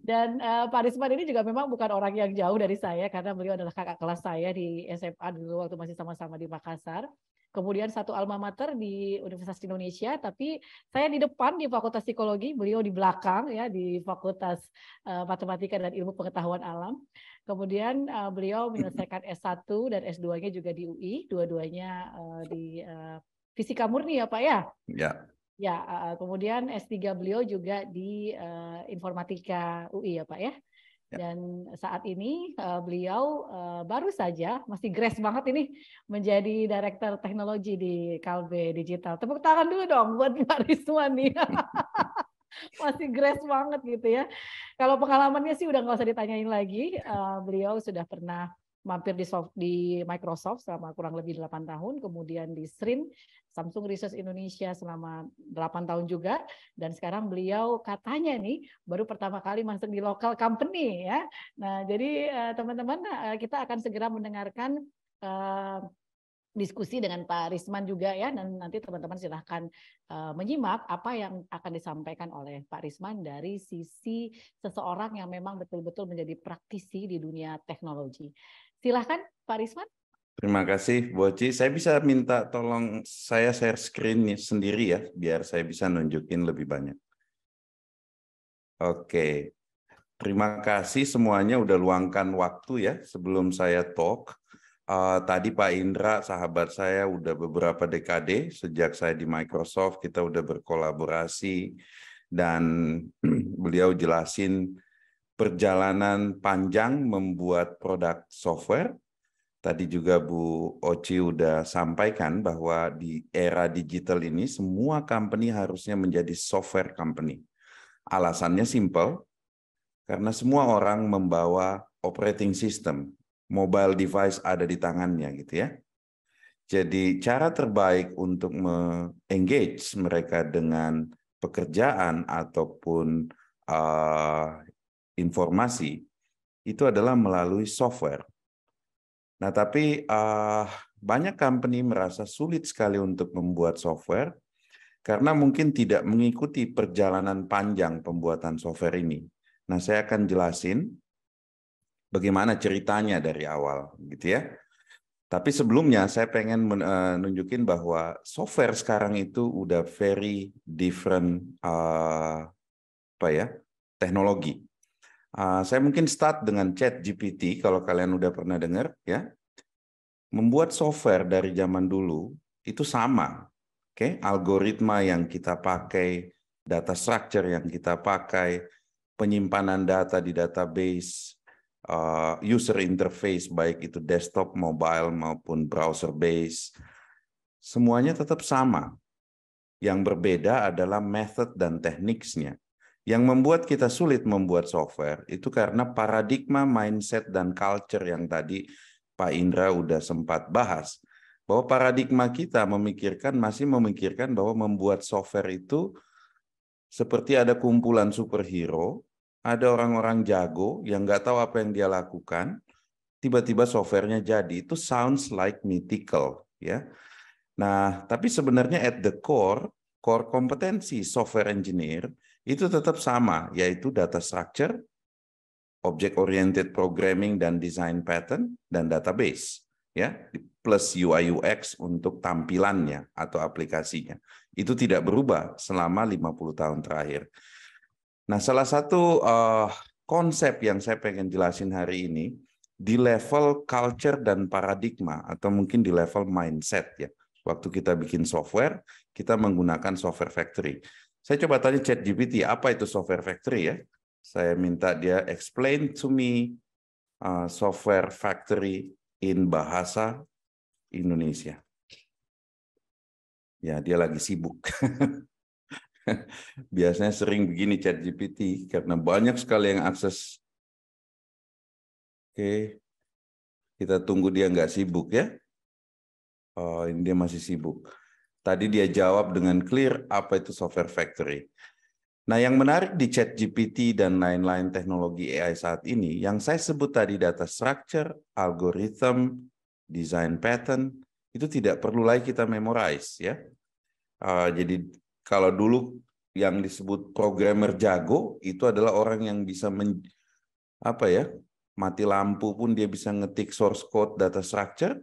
Dan Pak Risman ini juga memang bukan orang yang jauh dari saya karena beliau adalah kakak kelas saya di SMA dulu waktu masih sama-sama di Makassar. Kemudian satu alma mater di Universitas Indonesia, tapi saya di depan di Fakultas Psikologi, beliau di belakang ya di Fakultas Matematika dan Ilmu Pengetahuan Alam. Kemudian beliau menyelesaikan S1 dan S2-nya juga di UI, dua-duanya di Fisika Murni ya Pak ya? Ya. Ya, kemudian S3 beliau juga di Informatika UI ya Pak ya? Dan saat ini beliau baru saja, masih grace banget ini, menjadi Direktur Teknologi di Kalbe Digital. Tepuk tangan dulu dong buat Pak Risman nih. Masih grace banget gitu ya. Kalau pengalamannya sih udah nggak usah ditanyain lagi. Beliau sudah pernah mampir di Microsoft selama kurang lebih 8 tahun, kemudian di SRIN, Samsung Research Indonesia selama 8 tahun juga, dan sekarang beliau katanya nih baru pertama kali masuk di local company ya. Nah, jadi teman-teman kita akan segera mendengarkan diskusi dengan Pak Risman juga ya, dan nanti teman-teman silahkan menyimak apa yang akan disampaikan oleh Pak Risman dari sisi seseorang yang memang betul-betul menjadi praktisi di dunia teknologi. Silahkan Pak Risman. Terima kasih Bu Oci. Saya bisa minta tolong saya share screen sendiri ya, biar saya bisa nunjukin lebih banyak. Oke. Terima kasih semuanya udah luangkan waktu ya sebelum saya talk. Tadi Pak Indra, sahabat saya, udah beberapa dekade sejak saya di Microsoft, kita udah berkolaborasi dan beliau jelasin perjalanan panjang membuat produk software. Tadi juga Bu Oci udah sampaikan bahwa di era digital ini semua company harusnya menjadi software company. Alasannya simple, karena semua orang membawa operating system, mobile device ada di tangannya gitu ya. Jadi cara terbaik untuk me-engage mereka dengan pekerjaan ataupun informasi itu adalah melalui software. Nah, tapi banyak company merasa sulit sekali untuk membuat software karena mungkin tidak mengikuti perjalanan panjang pembuatan software ini. Nah, saya akan jelasin bagaimana ceritanya dari awal, gitu ya. Tapi sebelumnya saya pengen menunjukin bahwa software sekarang itu udah very different teknologi. Saya mungkin start dengan ChatGPT kalau kalian udah pernah dengar ya. Membuat software dari zaman dulu itu sama. Oke, algoritma yang kita pakai, data structure yang kita pakai, penyimpanan data di database, user interface baik itu desktop, mobile maupun browser base, semuanya tetap sama. Yang berbeda adalah method dan tekniknya. Yang membuat kita sulit membuat software itu karena paradigma, mindset, dan culture yang tadi Pak Indra udah sempat bahas. Bahwa paradigma kita masih memikirkan bahwa membuat software itu seperti ada kumpulan superhero, ada orang-orang jago yang nggak tahu apa yang dia lakukan, tiba-tiba softwarenya jadi. Itu sounds like mythical, ya. Nah, tapi sebenarnya at the core kompetensi software engineer itu tetap sama, yaitu data structure, object-oriented programming dan design pattern, dan database. Ya, plus UI UX untuk tampilannya atau aplikasinya. Itu tidak berubah selama 50 tahun terakhir. Nah, salah satu konsep yang saya pengen jelasin hari ini di level culture dan paradigma atau mungkin di level mindset ya. Waktu kita bikin software, kita menggunakan software factory. Saya coba tanya ChatGPT, apa itu software factory ya? Saya minta dia explain to me software factory in bahasa Indonesia. Ya, dia lagi sibuk. Biasanya sering begini ChatGPT karena banyak sekali yang akses. Oke, kita tunggu dia nggak sibuk ya. Oh, ini dia masih sibuk. Tadi dia jawab dengan clear apa itu software factory. Nah, yang menarik di ChatGPT dan lain-lain teknologi AI saat ini, yang saya sebut tadi data structure, algorithm, design pattern, itu tidak perlu lagi kita memorize ya. Jadi kalau dulu yang disebut programmer jago itu adalah orang yang bisa mati lampu pun dia bisa ngetik source code data structure.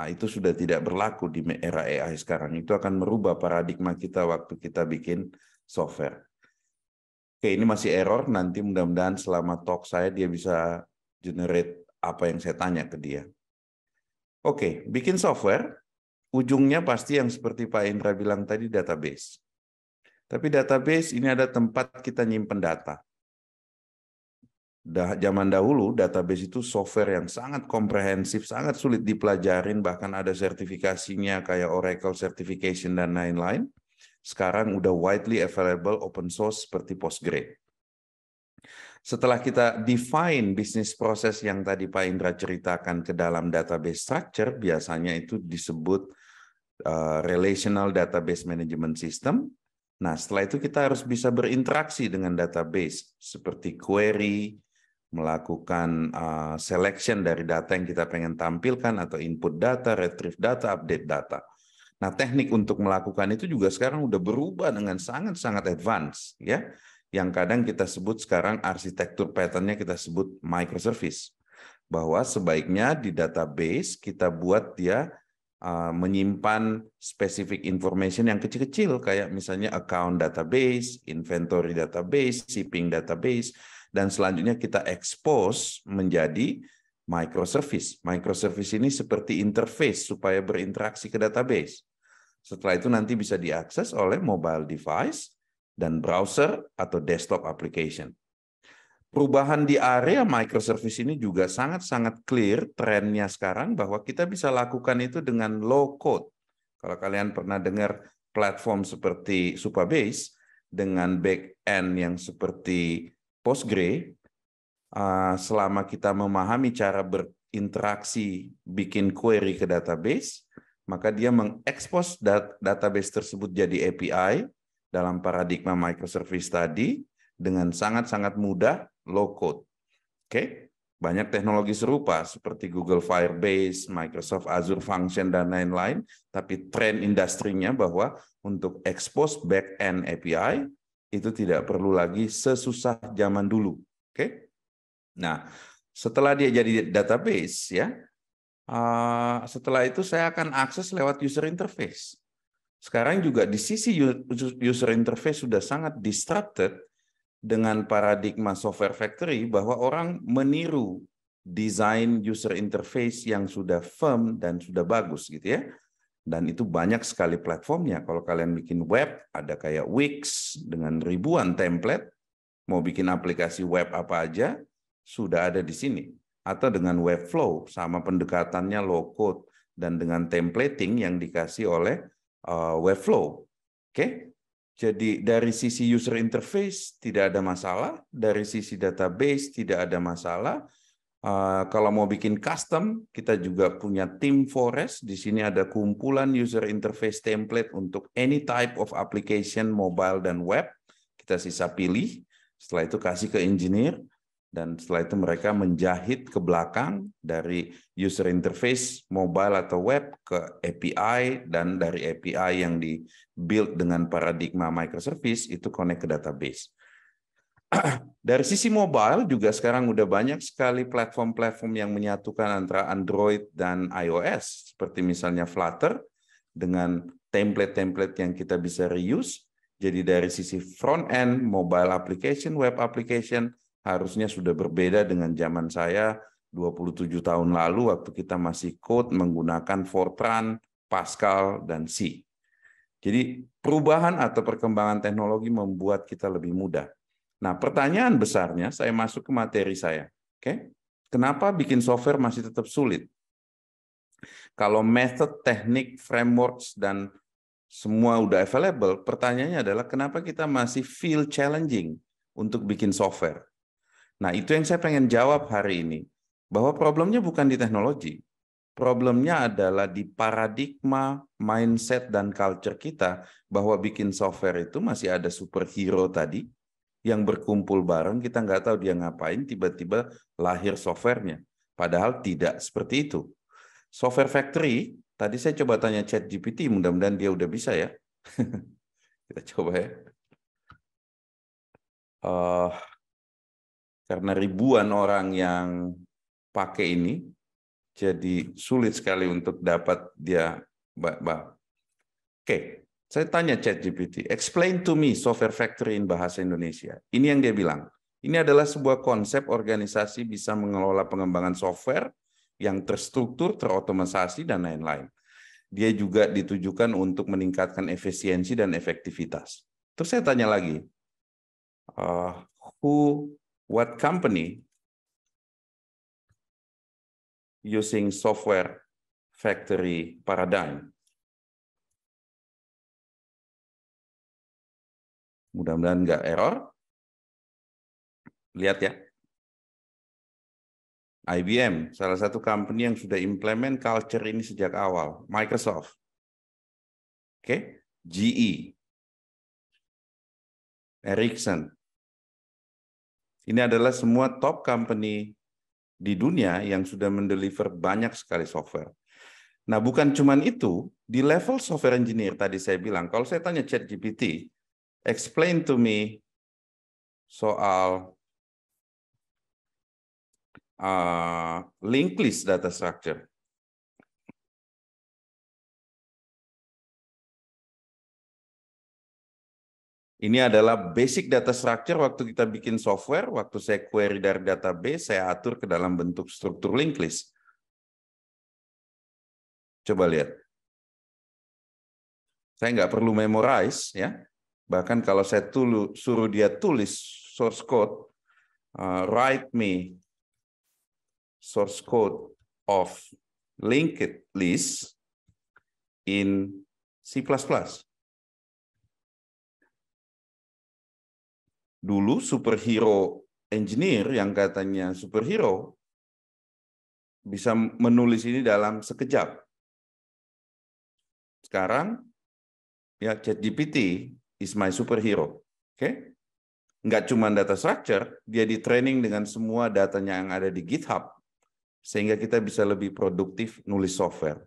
Itu sudah tidak berlaku di era AI sekarang. Itu akan merubah paradigma kita waktu kita bikin software. Oke, ini masih error. Nanti mudah-mudahan selama talk saya dia bisa generate apa yang saya tanya ke dia. Oke, bikin software. Ujungnya pasti yang seperti Pak Indra bilang tadi database. Tapi database ini ada tempat kita nyimpen data. Zaman dahulu database itu software yang sangat komprehensif, sangat sulit dipelajarin, bahkan ada sertifikasinya kayak Oracle Certification dan lain-lain. Sekarang udah widely available open source seperti Postgre. Setelah kita define bisnis proses yang tadi Pak Indra ceritakan ke dalam database structure, biasanya itu disebut Relational Database Management System. Nah, setelah itu kita harus bisa berinteraksi dengan database seperti query, melakukan selection dari data yang kita pengen tampilkan atau input data, retrieve data, update data. Nah, teknik untuk melakukan itu juga sekarang udah berubah dengan sangat-sangat advance ya. Yang kadang kita sebut sekarang arsitektur pattern-nya kita sebut microservice. Bahwa sebaiknya di database kita buat dia menyimpan specific information yang kecil-kecil kayak misalnya account database, inventory database, shipping database, dan selanjutnya kita expose menjadi microservice. Microservice ini seperti interface supaya berinteraksi ke database. Setelah itu nanti bisa diakses oleh mobile device dan browser atau desktop application. Perubahan di area microservice ini juga sangat-sangat clear trennya sekarang bahwa kita bisa lakukan itu dengan low code. Kalau kalian pernah dengar platform seperti Supabase dengan back end yang seperti Postgre, selama kita memahami cara berinteraksi bikin query ke database, maka dia mengekspos database tersebut jadi API dalam paradigma microservice tadi dengan sangat-sangat mudah, low code. Oke, banyak teknologi serupa seperti Google Firebase, Microsoft Azure Function, dan lain-lain, tapi tren industrinya bahwa untuk expose back-end API itu tidak perlu lagi sesusah zaman dulu. Oke, nah setelah dia jadi database ya, setelah itu saya akan akses lewat user interface. Sekarang juga di sisi user interface sudah sangat disrupted dengan paradigma software factory bahwa orang meniru desain user interface yang sudah firm dan sudah bagus gitu ya. Dan itu banyak sekali platformnya. Kalau kalian bikin web, ada kayak Wix dengan ribuan template. Mau bikin aplikasi web apa aja, sudah ada di sini. Atau dengan Webflow, sama pendekatannya low code. Dan dengan templating yang dikasih oleh Webflow. Oke? Jadi dari sisi user interface tidak ada masalah, dari sisi database tidak ada masalah. Kalau mau bikin custom, kita juga punya Team Forest. Di sini ada kumpulan user interface template untuk any type of application, mobile dan web. Kita sisa pilih, setelah itu kasih ke engineer, dan setelah itu mereka menjahit ke belakang dari user interface mobile atau web ke API, dan dari API yang di build dengan paradigma microservice itu connect ke database. Dari sisi mobile juga sekarang udah banyak sekali platform-platform yang menyatukan antara Android dan iOS, seperti misalnya Flutter dengan template-template yang kita bisa reuse. Jadi dari sisi front end, mobile application, web application harusnya sudah berbeda dengan zaman saya 27 tahun lalu waktu kita masih code menggunakan Fortran, Pascal, dan C. Jadi perubahan atau perkembangan teknologi membuat kita lebih mudah. Nah, pertanyaan besarnya, saya masuk ke materi saya. Oke? Kenapa bikin software masih tetap sulit? Kalau method, teknik, frameworks, dan semua udah available, pertanyaannya adalah kenapa kita masih feel challenging untuk bikin software? Nah, itu yang saya pengen jawab hari ini. Bahwa problemnya bukan di teknologi. Problemnya adalah di paradigma, mindset, dan culture kita bahwa bikin software itu masih ada superhero tadi, yang berkumpul bareng, kita nggak tahu dia ngapain, tiba-tiba lahir softwarenya. Padahal tidak seperti itu. Software factory, tadi saya coba tanya ChatGPT, mudah-mudahan dia udah bisa ya. Kita coba ya. Karena ribuan orang yang pakai ini, jadi sulit sekali untuk dapat dia. Oke. Saya tanya ChatGPT, explain to me software factory in bahasa Indonesia. Ini yang dia bilang. Ini adalah sebuah konsep organisasi bisa mengelola pengembangan software yang terstruktur, terotomatisasi, dan lain-lain. Dia juga ditujukan untuk meningkatkan efisiensi dan efektivitas. Terus saya tanya lagi, what company using software factory paradigm? Mudah-mudahan nggak error. Lihat ya. IBM, salah satu company yang sudah implement culture ini sejak awal. Microsoft. Oke. GE. Ericsson. Ini adalah semua top company di dunia yang sudah mendeliver banyak sekali software. Nah, bukan cuman itu, di level software engineer tadi saya bilang, kalau saya tanya ChatGPT, explain to me soal linked list data structure. Ini adalah basic data structure waktu kita bikin software, waktu saya query dari database, saya atur ke dalam bentuk struktur linked list. Coba lihat. Saya nggak perlu memorize, ya. Bahkan kalau saya suruh dia tulis source code, write me source code of linked list in C++. Dulu superhero engineer yang katanya superhero bisa menulis ini dalam sekejap. Sekarang ya ChatGPT is my superhero. Oke? Nggak cuma data structure, dia di training dengan semua datanya yang ada di GitHub sehingga kita bisa lebih produktif nulis software.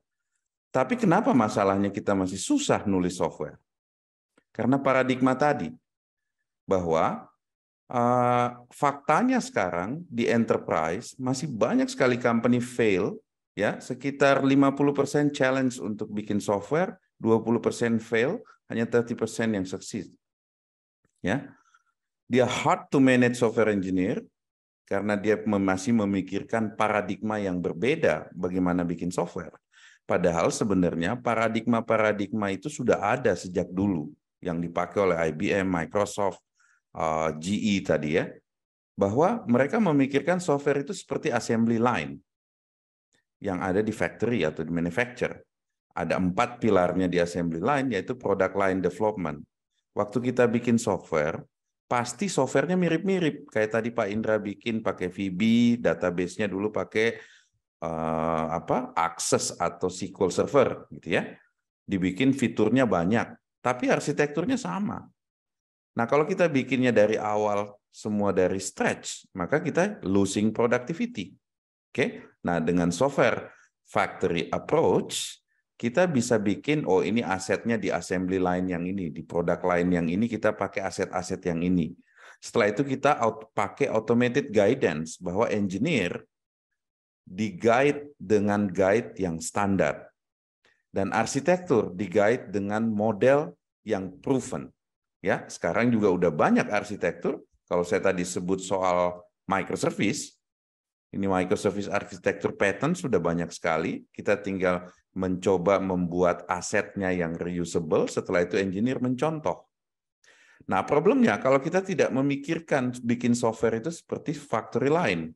Tapi kenapa masalahnya kita masih susah nulis software? Karena paradigma tadi bahwa faktanya sekarang di enterprise masih banyak sekali company fail, ya, sekitar 50% challenge untuk bikin software, 20% fail, hanya 30% yang succeed. Ya. Dia hard to manage software engineer karena dia masih memikirkan paradigma yang berbeda bagaimana bikin software. Padahal sebenarnya paradigma-paradigma itu sudah ada sejak dulu yang dipakai oleh IBM, Microsoft, GE tadi ya, bahwa mereka memikirkan software itu seperti assembly line yang ada di factory atau di manufacture. Ada 4 pilarnya di assembly line, yaitu product line development. Waktu kita bikin software, pasti softwarenya mirip-mirip. Kayak tadi Pak Indra bikin pakai VB, database-nya dulu pakai Access atau SQL Server, gitu ya. Dibikin fiturnya banyak, tapi arsitekturnya sama. Nah, kalau kita bikinnya dari awal semua dari scratch, maka kita losing productivity. Oke? Nah, dengan software factory approach, kita bisa bikin, oh ini asetnya di assembly line yang ini, di product line yang ini kita pakai aset-aset yang ini. Setelah itu kita pakai automated guidance bahwa engineer di-guide dengan guide yang standar. Dan arsitektur di-guide dengan model yang proven. Ya, sekarang juga udah banyak arsitektur. Kalau saya tadi sebut soal microservice, ini microservice arsitektur pattern sudah banyak sekali. Kita tinggal mencoba membuat asetnya yang reusable, setelah itu engineer mencontoh. Nah, problemnya kalau kita tidak memikirkan bikin software itu seperti factory line.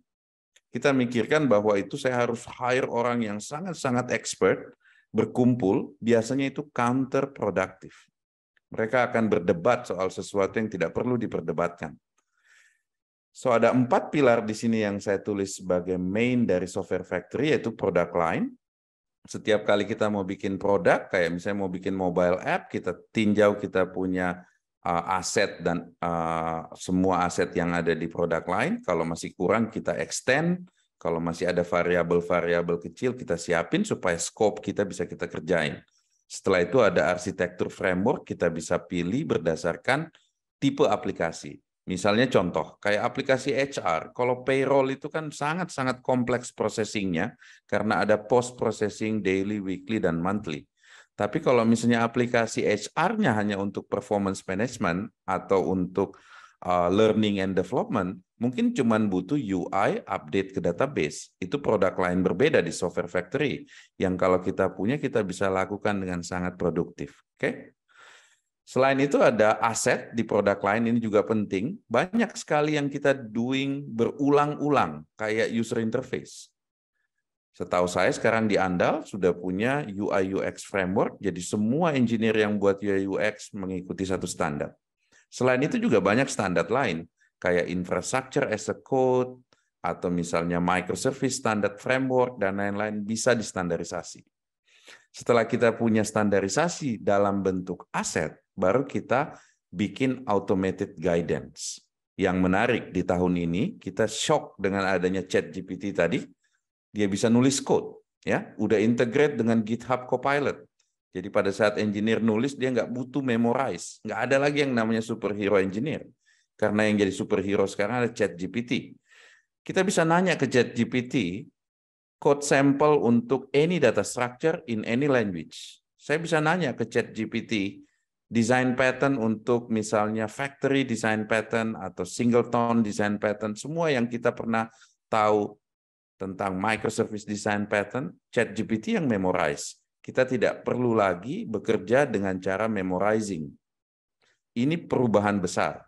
Kita mikirkan bahwa itu saya harus hire orang yang sangat-sangat expert, berkumpul, biasanya itu counterproductive. Mereka akan berdebat soal sesuatu yang tidak perlu diperdebatkan. So, ada 4 pilar di sini yang saya tulis sebagai main dari software factory, yaitu product line. Setiap kali kita mau bikin produk, kayak misalnya mau bikin mobile app, kita tinjau kita punya aset dan semua aset yang ada di produk line. Kalau masih kurang, kita extend. Kalau masih ada variabel-variabel kecil, kita siapin supaya scope kita bisa kita kerjain. Setelah itu ada arsitektur framework, kita bisa pilih berdasarkan tipe aplikasi. Misalnya contoh, kayak aplikasi HR, kalau payroll itu kan sangat-sangat kompleks processing-nya karena ada post-processing daily, weekly, dan monthly. Tapi kalau misalnya aplikasi HR-nya hanya untuk performance management atau untuk learning and development, mungkin cuma butuh UI, update ke database. Itu produk lain berbeda di software factory, yang kalau kita punya, kita bisa lakukan dengan sangat produktif. Oke? Selain itu ada aset di produk lain, ini juga penting. Banyak sekali yang kita doing berulang-ulang, kayak user interface. Setahu saya sekarang di Andal sudah punya UI UX framework, jadi semua engineer yang buat UI UX mengikuti satu standar. Selain itu juga banyak standar lain, kayak infrastructure as a code, atau misalnya microservice standard framework, dan lain-lain bisa distandarisasi. Setelah kita punya standarisasi dalam bentuk aset, baru kita bikin automated guidance. Yang menarik di tahun ini, kita shock dengan adanya ChatGPT tadi, dia bisa nulis code, ya, udah integrate dengan GitHub Copilot. Jadi pada saat engineer nulis, dia nggak butuh memorize. Nggak ada lagi yang namanya superhero engineer. Karena yang jadi superhero sekarang ada ChatGPT. Kita bisa nanya ke ChatGPT, code sample untuk any data structure in any language. Saya bisa nanya ke ChatGPT, design pattern untuk misalnya factory design pattern atau singleton design pattern, semua yang kita pernah tahu tentang microservice design pattern, ChatGPT yang memorize. Kita tidak perlu lagi bekerja dengan cara memorizing. Ini perubahan besar,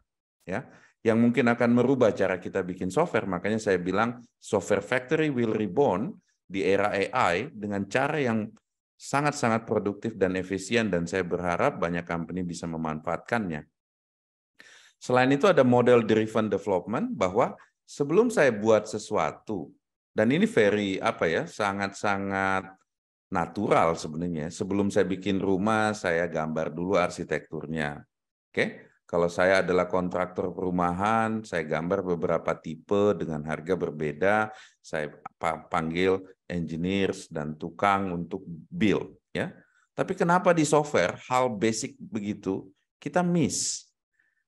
ya, yang mungkin akan merubah cara kita bikin software. Makanya saya bilang software factory will reborn di era AI dengan cara yang sangat-sangat produktif dan efisien, dan saya berharap banyak company bisa memanfaatkannya. Selain itu ada model driven development, bahwa sebelum saya buat sesuatu, dan ini sangat-sangat natural sebenarnya. Sebelum saya bikin rumah, saya gambar dulu arsitekturnya. Oke? Kalau saya adalah kontraktor perumahan, saya gambar beberapa tipe dengan harga berbeda. Saya panggil engineers dan tukang untuk build, ya. Tapi kenapa di software hal basic begitu kita miss?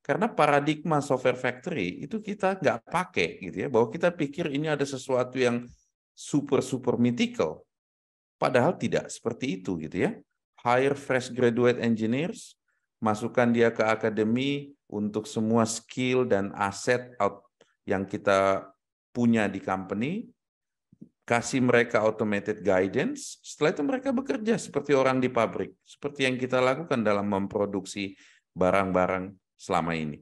Karena paradigma software factory itu kita nggak pakai, gitu ya. Bahwa kita pikir ini ada sesuatu yang super mythical. Padahal tidak seperti itu, gitu ya. Hire fresh graduate engineers, masukkan dia ke akademi untuk semua skill dan aset yang kita punya di company, kasih mereka automated guidance, setelah itu mereka bekerja seperti orang di pabrik, seperti yang kita lakukan dalam memproduksi barang-barang selama ini.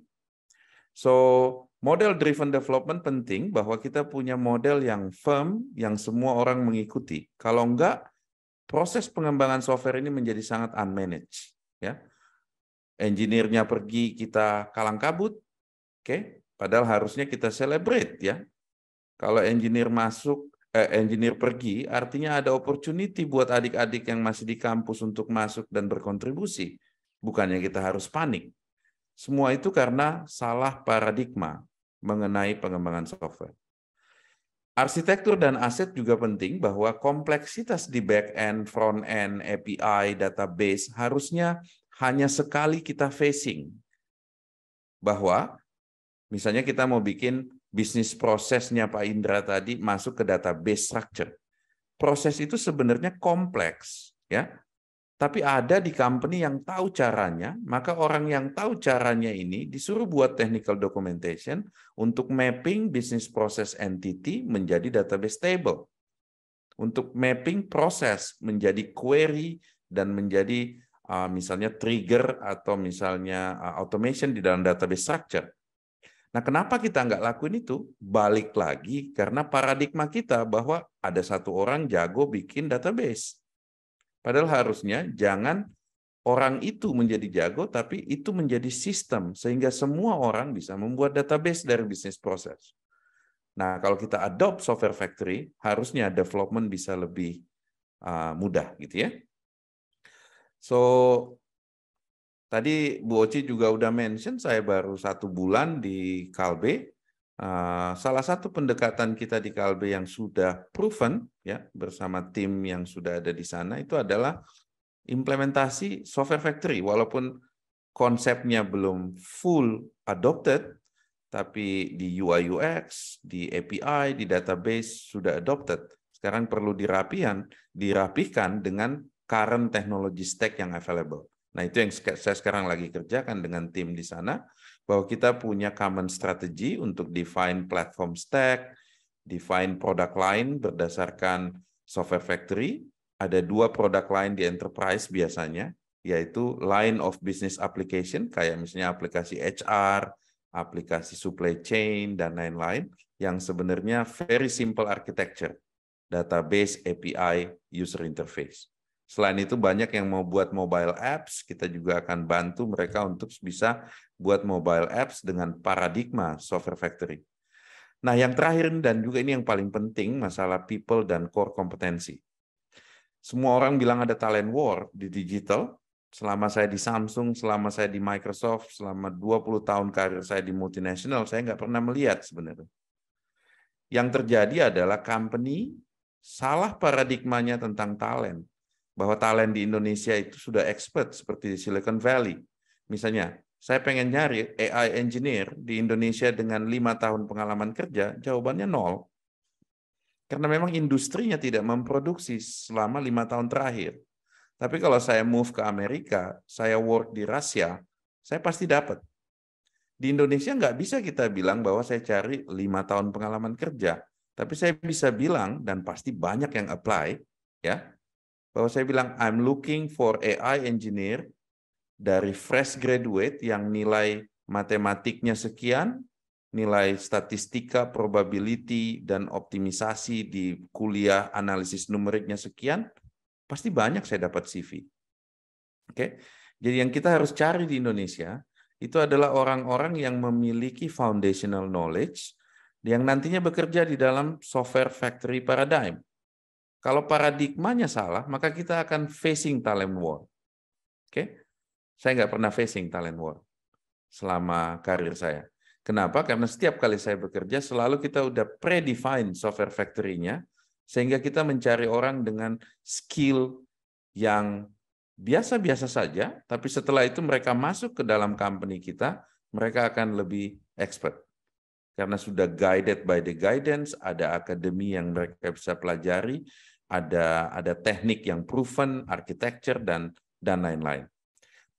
So, model driven development penting, bahwa kita punya model yang firm, yang semua orang mengikuti. Kalau enggak, proses pengembangan software ini menjadi sangat unmanaged, ya. Engineer-nya pergi, kita kalang kabut, oke? Padahal harusnya kita celebrate, ya. Kalau engineer pergi, artinya ada opportunity buat adik-adik yang masih di kampus untuk masuk dan berkontribusi. Bukannya kita harus panik. Semua itu karena salah paradigma mengenai pengembangan software. Arsitektur dan aset juga penting, bahwa kompleksitas di back-end, front-end, API, database harusnya hanya sekali kita facing. Bahwa Misalnya kita mau bikin bisnis prosesnya Pak Indra tadi masuk ke database structure. Proses itu sebenarnya kompleks, ya. Tapi ada di company yang tahu caranya, maka orang yang tahu caranya ini disuruh buat technical documentation untuk mapping business process entity menjadi database table. Untuk mapping proses menjadi query dan menjadi misalnya trigger atau misalnya automation di dalam database structure. Nah, kenapa kita nggak lakuin itu? Balik lagi karena paradigma kita bahwa ada satu orang jago bikin database. Padahal harusnya jangan orang itu menjadi jago, tapi itu menjadi sistem sehingga semua orang bisa membuat database dari bisnis proses. Nah, kalau kita adopt software factory, harusnya development bisa lebih mudah, gitu ya. So, tadi Bu Oci juga udah mention, saya baru 1 bulan di Kalbe. Salah satu pendekatan kita di Kalbe yang sudah proven, ya, bersama tim yang sudah ada di sana, itu adalah implementasi software factory. Walaupun konsepnya belum full adopted, tapi di UI UX, di API, di database sudah adopted. Sekarang perlu dirapihkan dengan current technology stack yang available. Nah, itu yang saya sekarang lagi kerjakan dengan tim di sana, bahwa kita punya common strategy untuk define platform stack, define product line berdasarkan software factory. Ada 2 product line di enterprise biasanya, yaitu line of business application, kayak misalnya aplikasi HR, aplikasi supply chain, dan lain-lain, yang sebenarnya very simple architecture, database, API, user interface. Selain itu banyak yang mau buat mobile apps, kita juga akan bantu mereka untuk bisa buat mobile apps dengan paradigma software factory. Nah, yang terakhir dan juga ini yang paling penting, masalah people dan core kompetensi. Semua orang bilang ada talent war di digital. Selama saya di Samsung, selama saya di Microsoft, selama 20 tahun karir saya di multinational, saya nggak pernah melihat sebenarnya. Yang terjadi adalah company salah paradigmanya tentang talent. Bahwa talent di Indonesia itu sudah expert seperti di Silicon Valley. Misalnya, saya pengen nyari AI engineer di Indonesia dengan 5 tahun pengalaman kerja, jawabannya 0. Karena memang industrinya tidak memproduksi selama 5 tahun terakhir. Tapi kalau saya move ke Amerika, saya work di Rusia, saya pasti dapat. Di Indonesia nggak bisa kita bilang bahwa saya cari 5 tahun pengalaman kerja. Tapi saya bisa bilang, dan pasti banyak yang apply, ya, bahwa saya bilang, I'm looking for AI engineer dari fresh graduate yang nilai matematiknya sekian, nilai statistika, probability, dan optimisasi di kuliah analisis numeriknya sekian, pasti banyak saya dapat CV. Oke, jadi yang kita harus cari di Indonesia, itu adalah orang-orang yang memiliki foundational knowledge, yang nantinya bekerja di dalam software factory paradigm. Kalau paradigmanya salah, maka kita akan facing talent war. Oke, saya nggak pernah facing talent war selama karir saya. Kenapa? Karena setiap kali saya bekerja, selalu kita udah predefine software factory-nya, sehingga kita mencari orang dengan skill yang biasa-biasa saja, tapi setelah itu mereka masuk ke dalam company kita, mereka akan lebih expert. Karena sudah guided by the guidance, ada akademi yang mereka bisa pelajari, ada teknik yang proven, architecture, dan lain-lain.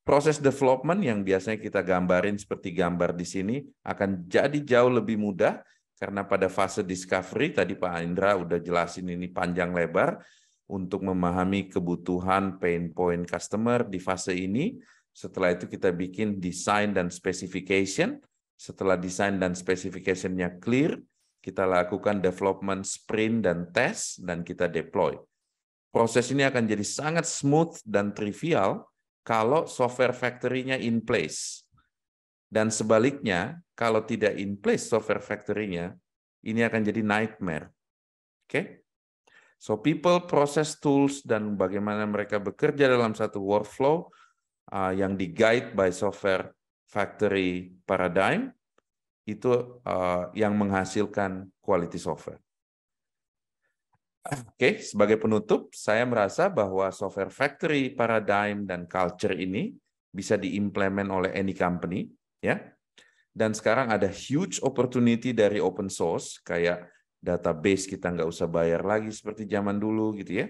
Proses development yang biasanya kita gambarin seperti gambar di sini akan jadi jauh lebih mudah, karena pada fase discovery, tadi Pak Indra udah jelasin ini panjang lebar, untuk memahami kebutuhan pain point customer di fase ini. Setelah itu kita bikin design dan specification. Setelah design dan specification-nya clear, kita lakukan development sprint dan test, dan kita deploy. Proses ini akan jadi sangat smooth dan trivial kalau software factory-nya in place. Dan sebaliknya, kalau tidak in place software factory-nya, ini akan jadi nightmare. Oke? So people, process, tools, dan bagaimana mereka bekerja dalam satu workflow yang di-guide by software factory paradigm, itu yang menghasilkan quality software. Oke, sebagai penutup, saya merasa bahwa software factory paradigm dan culture ini bisa diimplement oleh any company, ya. Dan sekarang ada huge opportunity dari open source, kayak database kita nggak usah bayar lagi seperti zaman dulu gitu ya.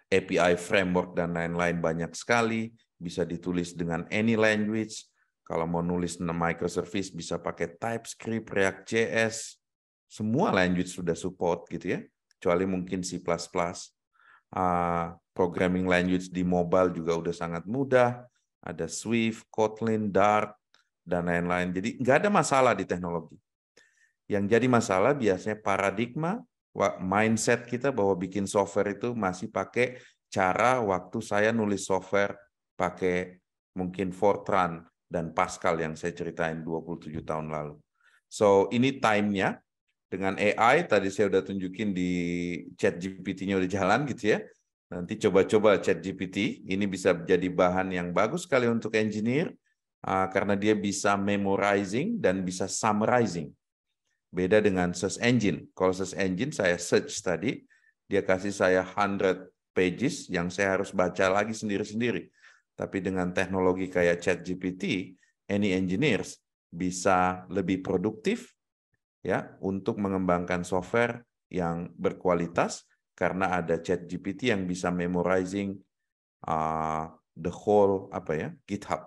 API framework dan lain-lain banyak sekali, bisa ditulis dengan any language. Kalau mau nulis microservice bisa pakai TypeScript, React.js, semua language sudah support gitu ya, kecuali mungkin C++. Programming language di mobile juga udah sangat mudah, ada Swift, Kotlin, Dart, dan lain-lain. Jadi nggak ada masalah di teknologi. Yang jadi masalah biasanya paradigma, mindset kita bahwa bikin software itu masih pakai cara waktu saya nulis software pakai mungkin Fortran dan Pascal yang saya ceritain 27 tahun lalu. So ini time-nya. Dengan AI, tadi saya udah tunjukin di ChatGPT-nya udah jalan gitu ya. Nanti coba-coba ChatGPT, ini bisa jadi bahan yang bagus sekali untuk engineer, karena dia bisa memorizing dan bisa summarizing. Beda dengan search engine. Kalau search engine saya search tadi, dia kasih saya 100 pages yang saya harus baca lagi sendiri-sendiri. Tapi dengan teknologi kayak ChatGPT, any engineers bisa lebih produktif ya untuk mengembangkan software yang berkualitas karena ada ChatGPT yang bisa memorizing the whole GitHub.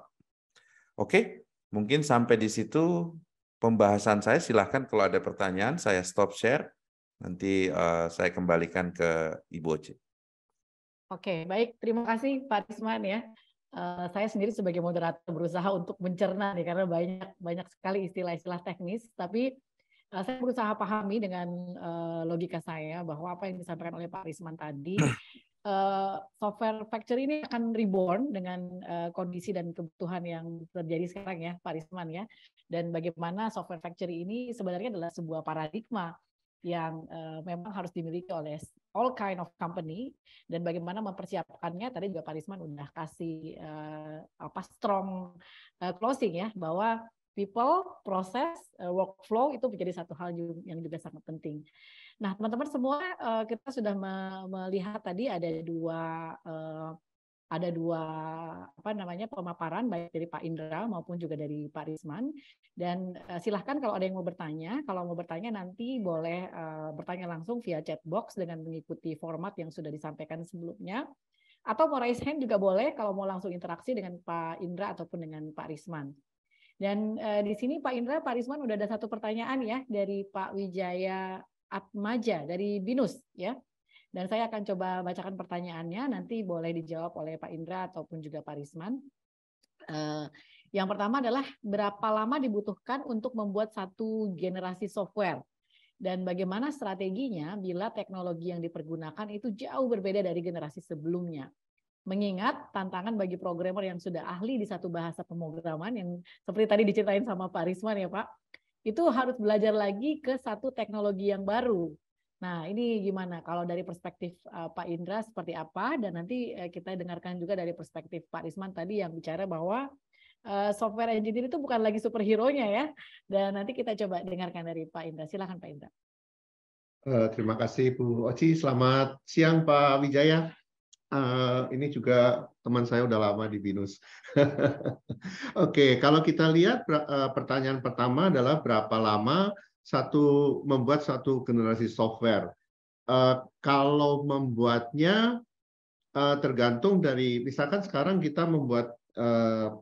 Oke, mungkin sampai di situ pembahasan saya. Silahkan kalau ada pertanyaan saya stop share. Nanti saya kembalikan ke Ibu Oci. Oke, baik. Terima kasih Pak Risman ya. Saya sendiri sebagai moderator berusaha untuk mencerna nih karena banyak sekali istilah-istilah teknis. Tapi saya berusaha pahami dengan logika saya bahwa apa yang disampaikan oleh Pak Risman tadi, software factory ini akan reborn dengan kondisi dan kebutuhan yang terjadi sekarang ya Pak Risman ya. Dan bagaimana software factory ini sebenarnya adalah sebuah paradigma yang memang harus dimiliki oleh all kind of company, dan bagaimana mempersiapkannya tadi juga Pak Risman udah kasih strong closing ya, bahwa people, proses, workflow itu menjadi satu hal yang juga sangat penting. Nah, teman-teman semua, kita sudah melihat tadi ada dua pemaparan baik dari Pak Indra maupun juga dari Pak Risman. Dan silahkan kalau ada yang mau bertanya, nanti boleh bertanya langsung via chat box dengan mengikuti format yang sudah disampaikan sebelumnya. Atau mau raise hand juga boleh kalau mau langsung interaksi dengan Pak Indra ataupun dengan Pak Risman. Dan di sini Pak Indra, Pak Risman udah ada satu pertanyaan ya dari Pak Wijaya Atmaja dari BINUS ya. Dan saya akan coba bacakan pertanyaannya, nanti boleh dijawab oleh Pak Indra ataupun juga Pak Risman. Yang pertama adalah berapa lama dibutuhkan untuk membuat satu generasi software? Dan bagaimana strateginya bila teknologi yang dipergunakan itu jauh berbeda dari generasi sebelumnya? Mengingat tantangan bagi programmer yang sudah ahli di satu bahasa pemrograman yang seperti tadi diceritain sama Pak Risman ya Pak, itu harus belajar lagi ke satu teknologi yang baru. Nah, ini gimana kalau dari perspektif Pak Indra seperti apa, dan nanti kita dengarkan juga dari perspektif Pak Risman tadi yang bicara bahwa software engineer itu bukan lagi superhero-nya ya. Dan nanti kita coba dengarkan dari Pak Indra. Silakan Pak Indra. Terima kasih Bu Oci. Selamat siang Pak Wijaya. Ini juga teman saya udah lama di BINUS. Oke, kalau kita lihat pertanyaan pertama adalah berapa lama membuat satu generasi software. Kalau membuatnya tergantung dari, misalkan sekarang kita membuat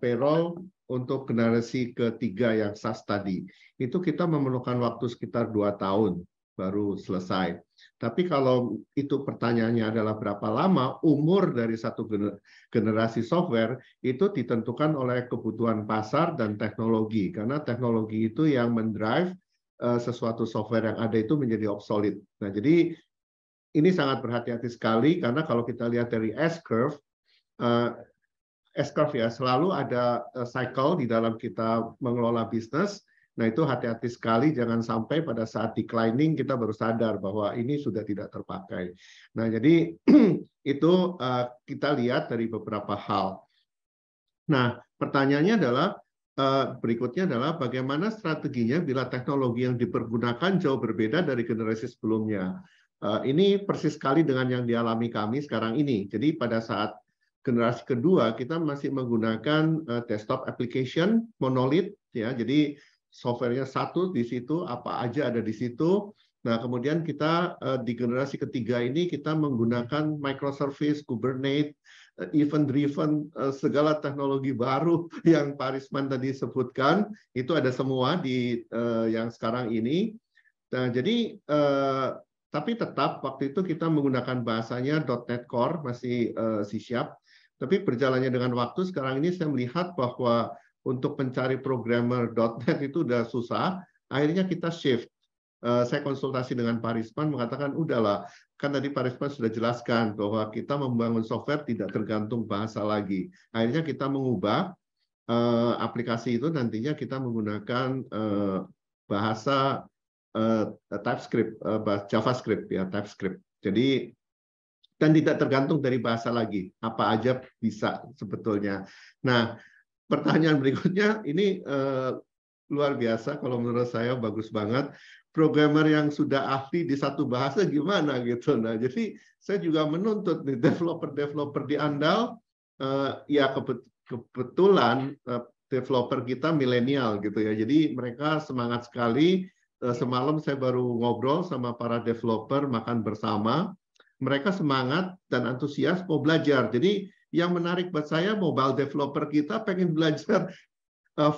payroll untuk generasi ketiga yang SaaS tadi, itu kita memerlukan waktu sekitar 2 tahun baru selesai. Tapi kalau itu pertanyaannya adalah berapa lama umur dari satu generasi software, itu ditentukan oleh kebutuhan pasar dan teknologi, karena teknologi itu yang mendrive sesuatu software yang ada itu menjadi obsolete. Nah, jadi ini sangat berhati-hati sekali, karena kalau kita lihat dari S-curve ya, selalu ada cycle di dalam kita mengelola bisnis. Nah, itu hati-hati sekali, jangan sampai pada saat declining kita baru sadar bahwa ini sudah tidak terpakai. Nah, jadi itu kita lihat dari beberapa hal. Nah, pertanyaannya adalah, berikutnya adalah bagaimana strateginya bila teknologi yang dipergunakan jauh berbeda dari generasi sebelumnya. Ini persis sekali dengan yang dialami kami sekarang ini. Jadi pada saat generasi kedua kita masih menggunakan desktop application monolith ya. Jadi softwarenya satu di situ, apa aja ada di situ. Nah, kemudian kita di generasi ketiga ini kita menggunakan microservice, Kubernetes, event-driven, segala teknologi baru yang Pak Risman tadi sebutkan, itu ada semua di yang sekarang ini. Nah, jadi tapi tetap waktu itu kita menggunakan bahasanya .NET Core, masih C#. Tapi berjalannya dengan waktu, sekarang ini saya melihat bahwa untuk mencari programmer .NET itu udah susah. Akhirnya kita shift. Saya konsultasi dengan Pak Risman mengatakan, udahlah, kan tadi Pak Risman sudah jelaskan bahwa kita membangun software tidak tergantung bahasa lagi. Akhirnya kita mengubah aplikasi itu, nantinya kita menggunakan bahasa TypeScript, JavaScript ya, TypeScript. Jadi dan tidak tergantung dari bahasa lagi, apa aja bisa sebetulnya. Nah, pertanyaan berikutnya ini luar biasa, kalau menurut saya bagus banget. Programmer yang sudah ahli di satu bahasa gimana gitu. Nah, jadi saya juga menuntut nih developer di Andal, ya kebetulan developer kita milenial gitu ya. Jadi mereka semangat sekali. Semalam saya baru ngobrol sama para developer, makan bersama. Mereka semangat dan antusias mau belajar. Jadi yang menarik buat saya, mobile developer kita pengen belajar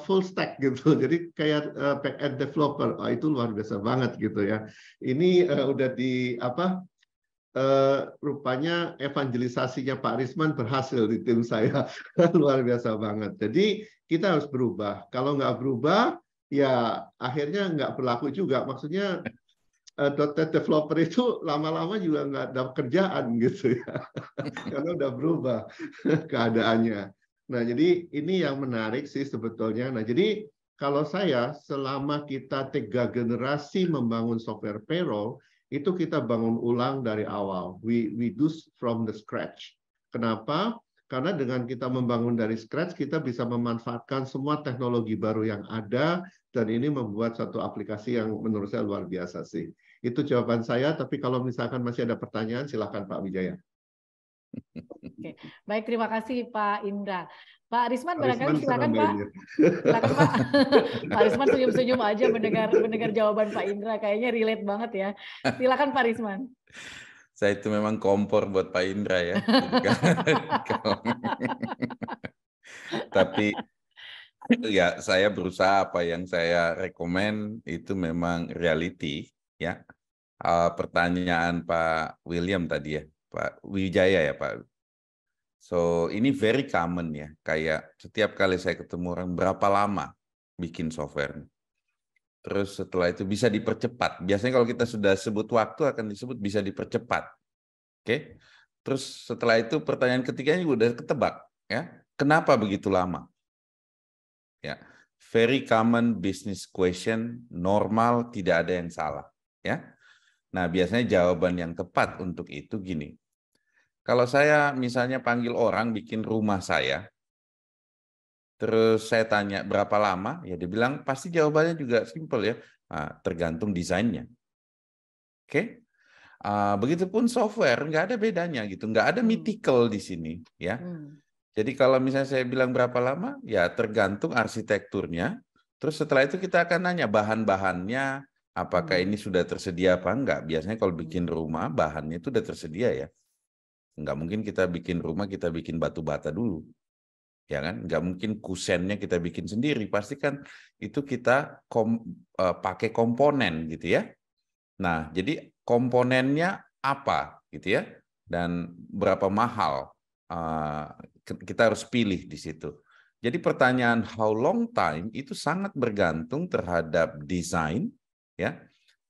full stack gitu. Jadi kayak back-end developer. Itu luar biasa banget gitu ya. Ini udah di apa? Rupanya evangelisasinya Pak Risman berhasil di tim saya. Luar biasa banget. Jadi kita harus berubah. Kalau nggak berubah, ya akhirnya nggak berlaku juga. Maksudnya .NET developer itu lama-lama juga nggak dapat kerjaan gitu ya, karena udah berubah keadaannya. Nah, jadi ini yang menarik sih sebetulnya. Nah, jadi kalau saya selama kita 3 generasi membangun software payroll, itu kita bangun ulang dari awal. We do from the scratch. Kenapa? Karena dengan kita membangun dari scratch, kita bisa memanfaatkan semua teknologi baru yang ada, dan ini membuat satu aplikasi yang menurut saya luar biasa sih. Itu jawaban saya, tapi kalau misalkan masih ada pertanyaan, silakan Pak Wijaya. Oke. Baik, terima kasih Pak Indra. Pak Risman, barangkali Risman silakan Pak. Silakan Pak. Pak Risman senyum-senyum aja mendengar jawaban Pak Indra, kayaknya relate banget ya. Silakan Pak Risman. Saya itu memang kompor buat Pak Indra ya. Tapi ya saya berusaha apa yang saya rekomen itu memang reality ya. Pertanyaan Pak William tadi ya, Pak Wijaya ya Pak. So ini very common ya, kayak setiap kali saya ketemu orang, berapa lama bikin software. Terus setelah itu bisa dipercepat. Biasanya kalau kita sudah sebut waktu akan disebut bisa dipercepat. Oke. Terus setelah itu pertanyaan ketiganya juga udah ketebak ya. Kenapa begitu lama? Ya. Very common business question, normal, tidak ada yang salah ya. Nah, biasanya jawaban yang tepat untuk itu gini. Kalau saya misalnya panggil orang bikin rumah saya, terus saya tanya berapa lama, ya dia bilang pasti jawabannya juga simple ya, tergantung desainnya. Oke, begitupun software nggak ada bedanya gitu, nggak ada mythical di sini ya. Jadi kalau misalnya saya bilang berapa lama, ya tergantung arsitekturnya. Terus setelah itu kita akan nanya bahan-bahannya, apakah ini sudah tersedia apa enggak. Biasanya kalau bikin rumah, bahannya itu sudah tersedia ya. Enggak mungkin kita bikin rumah, kita bikin batu bata dulu. Ya kan? Enggak mungkin kusennya kita bikin sendiri. Pasti kan itu kita pakai komponen gitu ya. Nah, jadi komponennya apa gitu ya. Dan berapa mahal. Kita harus pilih di situ. Jadi pertanyaan how long time itu sangat bergantung terhadap desain, ya,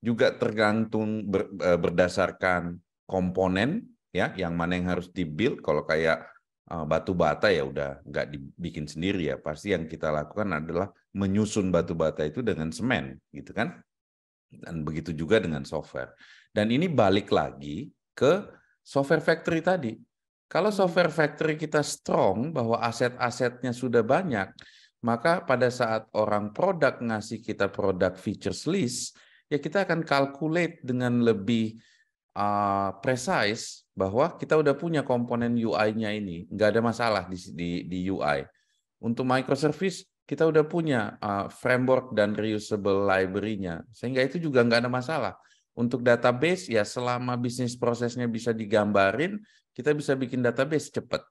juga tergantung berdasarkan komponen, ya, yang mana yang harus dibuild. Kalau kayak batu bata ya udah nggak dibikin sendiri ya, pasti yang kita lakukan adalah menyusun batu bata itu dengan semen, gitu kan? Dan begitu juga dengan software. Dan ini balik lagi ke software factory tadi. Kalau software factory kita strong, bahwa aset-asetnya sudah banyak, maka pada saat orang produk ngasih kita produk features list, ya kita akan calculate dengan lebih precise bahwa kita udah punya komponen UI-nya ini. Nggak ada masalah di UI. Untuk microservice, kita udah punya framework dan reusable library-nya, sehingga itu juga nggak ada masalah. Untuk database, ya selama bisnis prosesnya bisa digambarin, kita bisa bikin database cepat.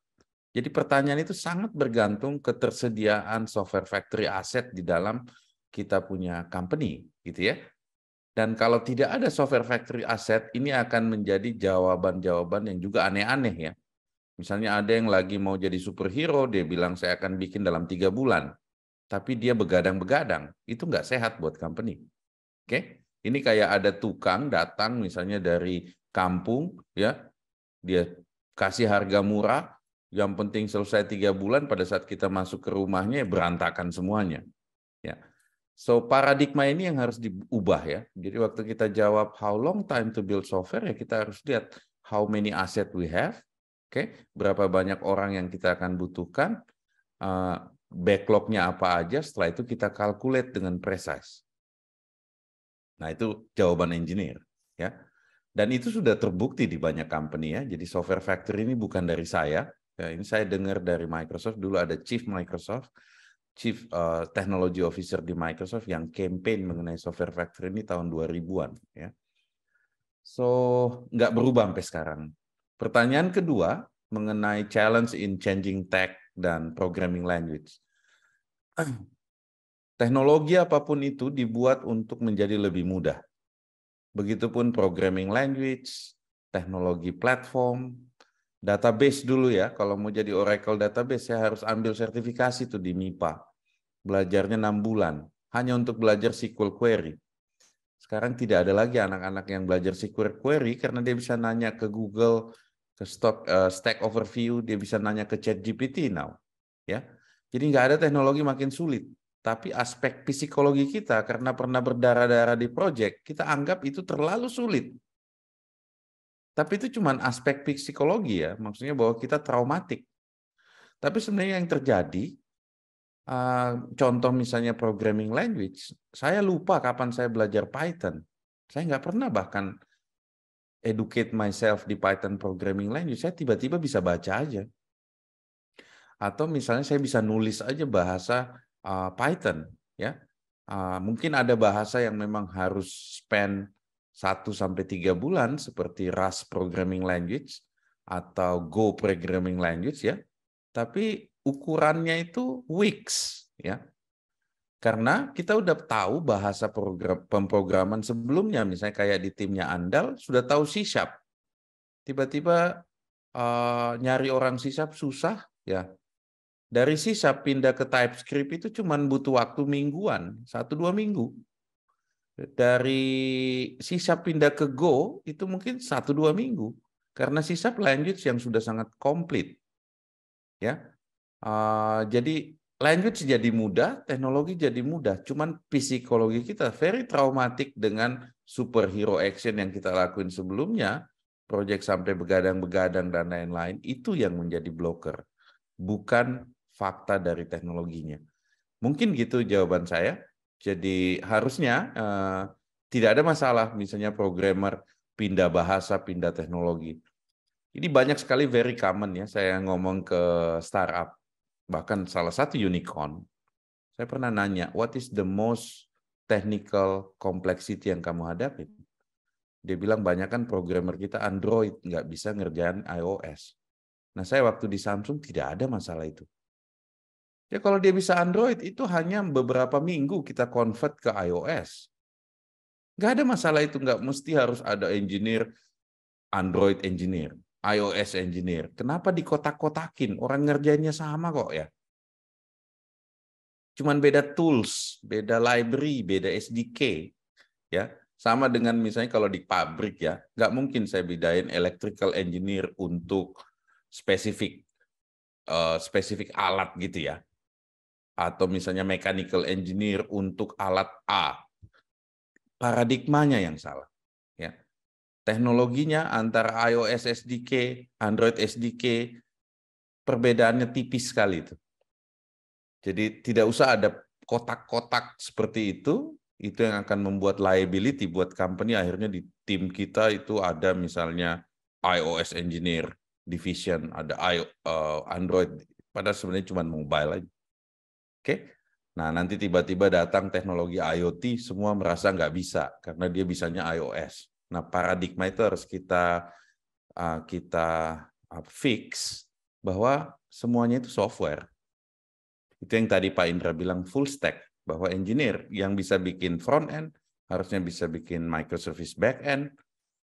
Jadi pertanyaan itu sangat bergantung ketersediaan software factory asset di dalam kita punya company, gitu ya. Dan kalau tidak ada software factory asset, ini akan menjadi jawaban-jawaban yang juga aneh-aneh ya. Misalnya ada yang lagi mau jadi superhero, dia bilang saya akan bikin dalam 3 bulan. Tapi dia begadang-begadang, itu nggak sehat buat company. Oke? Ini kayak ada tukang datang misalnya dari kampung, ya, dia kasih harga murah, yang penting selesai 3 bulan, pada saat kita masuk ke rumahnya berantakan semuanya. Ya. So paradigma ini yang harus diubah ya. Jadi waktu kita jawab how long time to build software, ya kita harus lihat how many asset we have, berapa banyak orang yang kita akan butuhkan, backlog-nya apa aja, setelah itu kita calculate dengan precise. Nah, itu jawaban engineer, ya. Dan itu sudah terbukti di banyak company ya. Jadi software factory ini bukan dari saya. Ya, ini saya dengar dari Microsoft. Dulu ada Chief Technology Officer di Microsoft yang campaign mengenai software factory ini tahun 2000-an. Ya. So, nggak berubah sampai sekarang. Pertanyaan kedua mengenai challenge in changing tech dan programming language. Teknologi apapun itu dibuat untuk menjadi lebih mudah. Begitupun programming language, teknologi platform, database dulu ya. Kalau mau jadi Oracle database, saya harus ambil sertifikasi tuh di MIPA. Belajarnya 6 bulan, hanya untuk belajar SQL query. Sekarang tidak ada lagi anak-anak yang belajar SQL query karena dia bisa nanya ke Google, ke Stack Overview, dia bisa nanya ke ChatGPT now. Ya. Jadi nggak ada teknologi makin sulit. Tapi aspek psikologi kita karena pernah berdarah-darah di proyek, kita anggap itu terlalu sulit. Tapi itu cuma aspek psikologi ya, maksudnya bahwa kita traumatik. Tapi sebenarnya yang terjadi, contoh misalnya programming language, saya lupa kapan saya belajar Python. Saya nggak pernah bahkan educate myself di Python programming language, saya tiba-tiba bisa baca aja. Atau misalnya saya bisa nulis aja bahasa Python, ya. Mungkin ada bahasa yang memang harus spend 1-3 bulan seperti Rust programming language atau Go programming language ya. Tapi ukurannya itu weeks ya. Karena kita udah tahu bahasa pemrograman sebelumnya, misalnya kayak di timnya Andal sudah tahu C#. Tiba-tiba nyari orang C# susah ya. Dari C# pindah ke TypeScript itu cuma butuh waktu mingguan, 1-2 minggu. Dari C# pindah ke Go itu mungkin 1-2 minggu. Karena C# language yang sudah sangat komplit. Ya, jadi language jadi mudah, teknologi jadi mudah. Cuman psikologi kita very traumatik dengan superhero action yang kita lakuin sebelumnya, project sampai begadang-begadang dan lain-lain, itu yang menjadi blocker. Bukan fakta dari teknologinya. Mungkin gitu jawaban saya. Jadi harusnya tidak ada masalah misalnya programmer pindah bahasa, pindah teknologi. Ini banyak sekali very common ya, saya ngomong ke startup. Bahkan salah satu unicorn, saya pernah nanya, what is the most technical complexity yang kamu hadapi? Dia bilang banyak kan programmer kita Android, nggak bisa ngerjain iOS. Nah saya waktu di Samsung tidak ada masalah itu. Ya kalau dia bisa Android itu hanya beberapa minggu kita convert ke iOS. Nggak ada masalah itu, nggak mesti harus ada engineer, Android engineer, iOS engineer. Kenapa dikotak-kotakin? Orang ngerjainnya sama kok ya. Cuman beda tools, beda library, beda SDK. Ya, sama dengan misalnya kalau di pabrik ya, nggak mungkin saya bedain electrical engineer untuk spesifik alat gitu ya. Atau misalnya mechanical engineer untuk alat A. Paradigmanya yang salah. Ya. Teknologinya antara iOS SDK, Android SDK, perbedaannya tipis sekali itu. Jadi tidak usah ada kotak-kotak seperti itu yang akan membuat liability buat company. Akhirnya di tim kita itu ada misalnya iOS engineer division, ada Android, padahal sebenarnya cuma mobile aja. Oke. Nah, nanti tiba-tiba datang teknologi IoT, semua merasa nggak bisa karena dia bisanya iOS. Nah, paradigma itu harus kita fix bahwa semuanya itu software. Itu yang tadi Pak Indra bilang full stack, bahwa engineer yang bisa bikin front end harusnya bisa bikin microservice back end,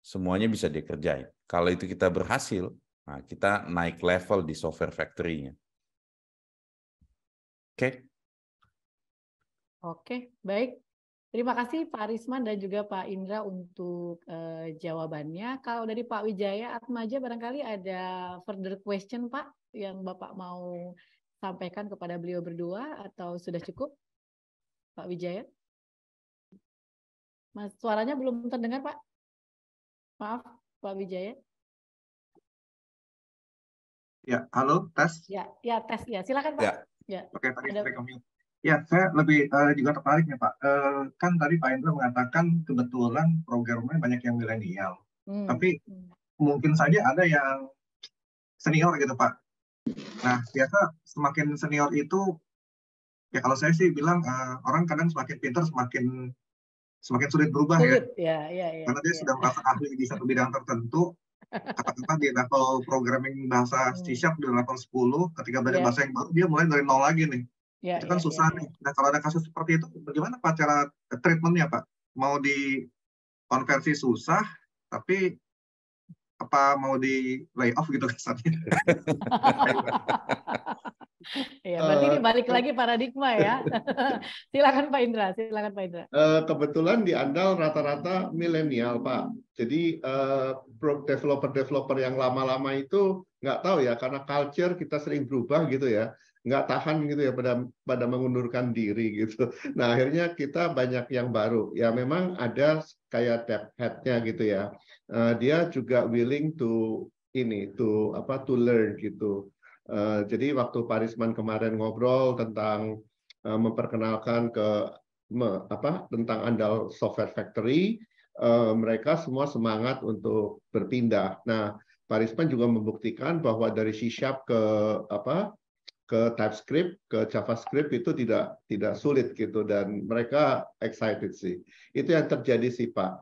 semuanya bisa dikerjain. Kalau itu kita berhasil, nah kita naik level di software factory-nya. Oke. Oke, baik. Terima kasih Pak Arisman dan juga Pak Indra untuk jawabannya. Kalau dari Pak Wijaya Atmaja barangkali ada further question Pak yang Bapak mau sampaikan kepada beliau berdua atau sudah cukup? Pak Wijaya? Mas, suaranya belum terdengar Pak. Maaf Pak Wijaya. Ya, halo, tes. Ya, tes ya. Silakan Pak. Ya. Ya. Oke, tadi saya komit. Ya, saya lebih juga tertarik nih Pak. Kan tadi Pak Indra mengatakan kebetulan programnya banyak yang milenial. Tapi mungkin saja ada yang senior gitu Pak. Nah, biasa semakin senior itu, ya kalau saya sih bilang orang kadang semakin pintar semakin sulit berubah ya. Ya. Karena dia sudah merasa ahli di satu bidang tertentu. Kata-kata di level programming bahasa C# di level 10, ketika belajar bahasa yang baru dia mulai dari nol lagi nih. Itu kan susah nih. Nah, kalau ada kasus seperti itu, bagaimana Pak cara treatmentnya Pak? Mau di konversi susah, tapi apa mau di lay off gitu kesannya? Ya, berarti ini balik lagi paradigma ya. Silakan Pak Indra, silakan Pak Indra. Kebetulan di Andal rata-rata milenial Pak. Jadi developer yang lama-lama itu nggak tahu ya, karena culture kita sering berubah gitu ya, nggak tahan gitu ya pada mengundurkan diri gitu. Nah akhirnya kita banyak yang baru. Ya memang ada kayak tap head-nya gitu ya. Dia juga willing to learn gitu. Jadi waktu Pak Risman kemarin ngobrol tentang memperkenalkan tentang Andal Software Factory, mereka semua semangat untuk berpindah. Nah, Pak Risman juga membuktikan bahwa dari C# ke TypeScript, ke JavaScript itu tidak sulit gitu, dan mereka excited sih. Itu yang terjadi sih Pak.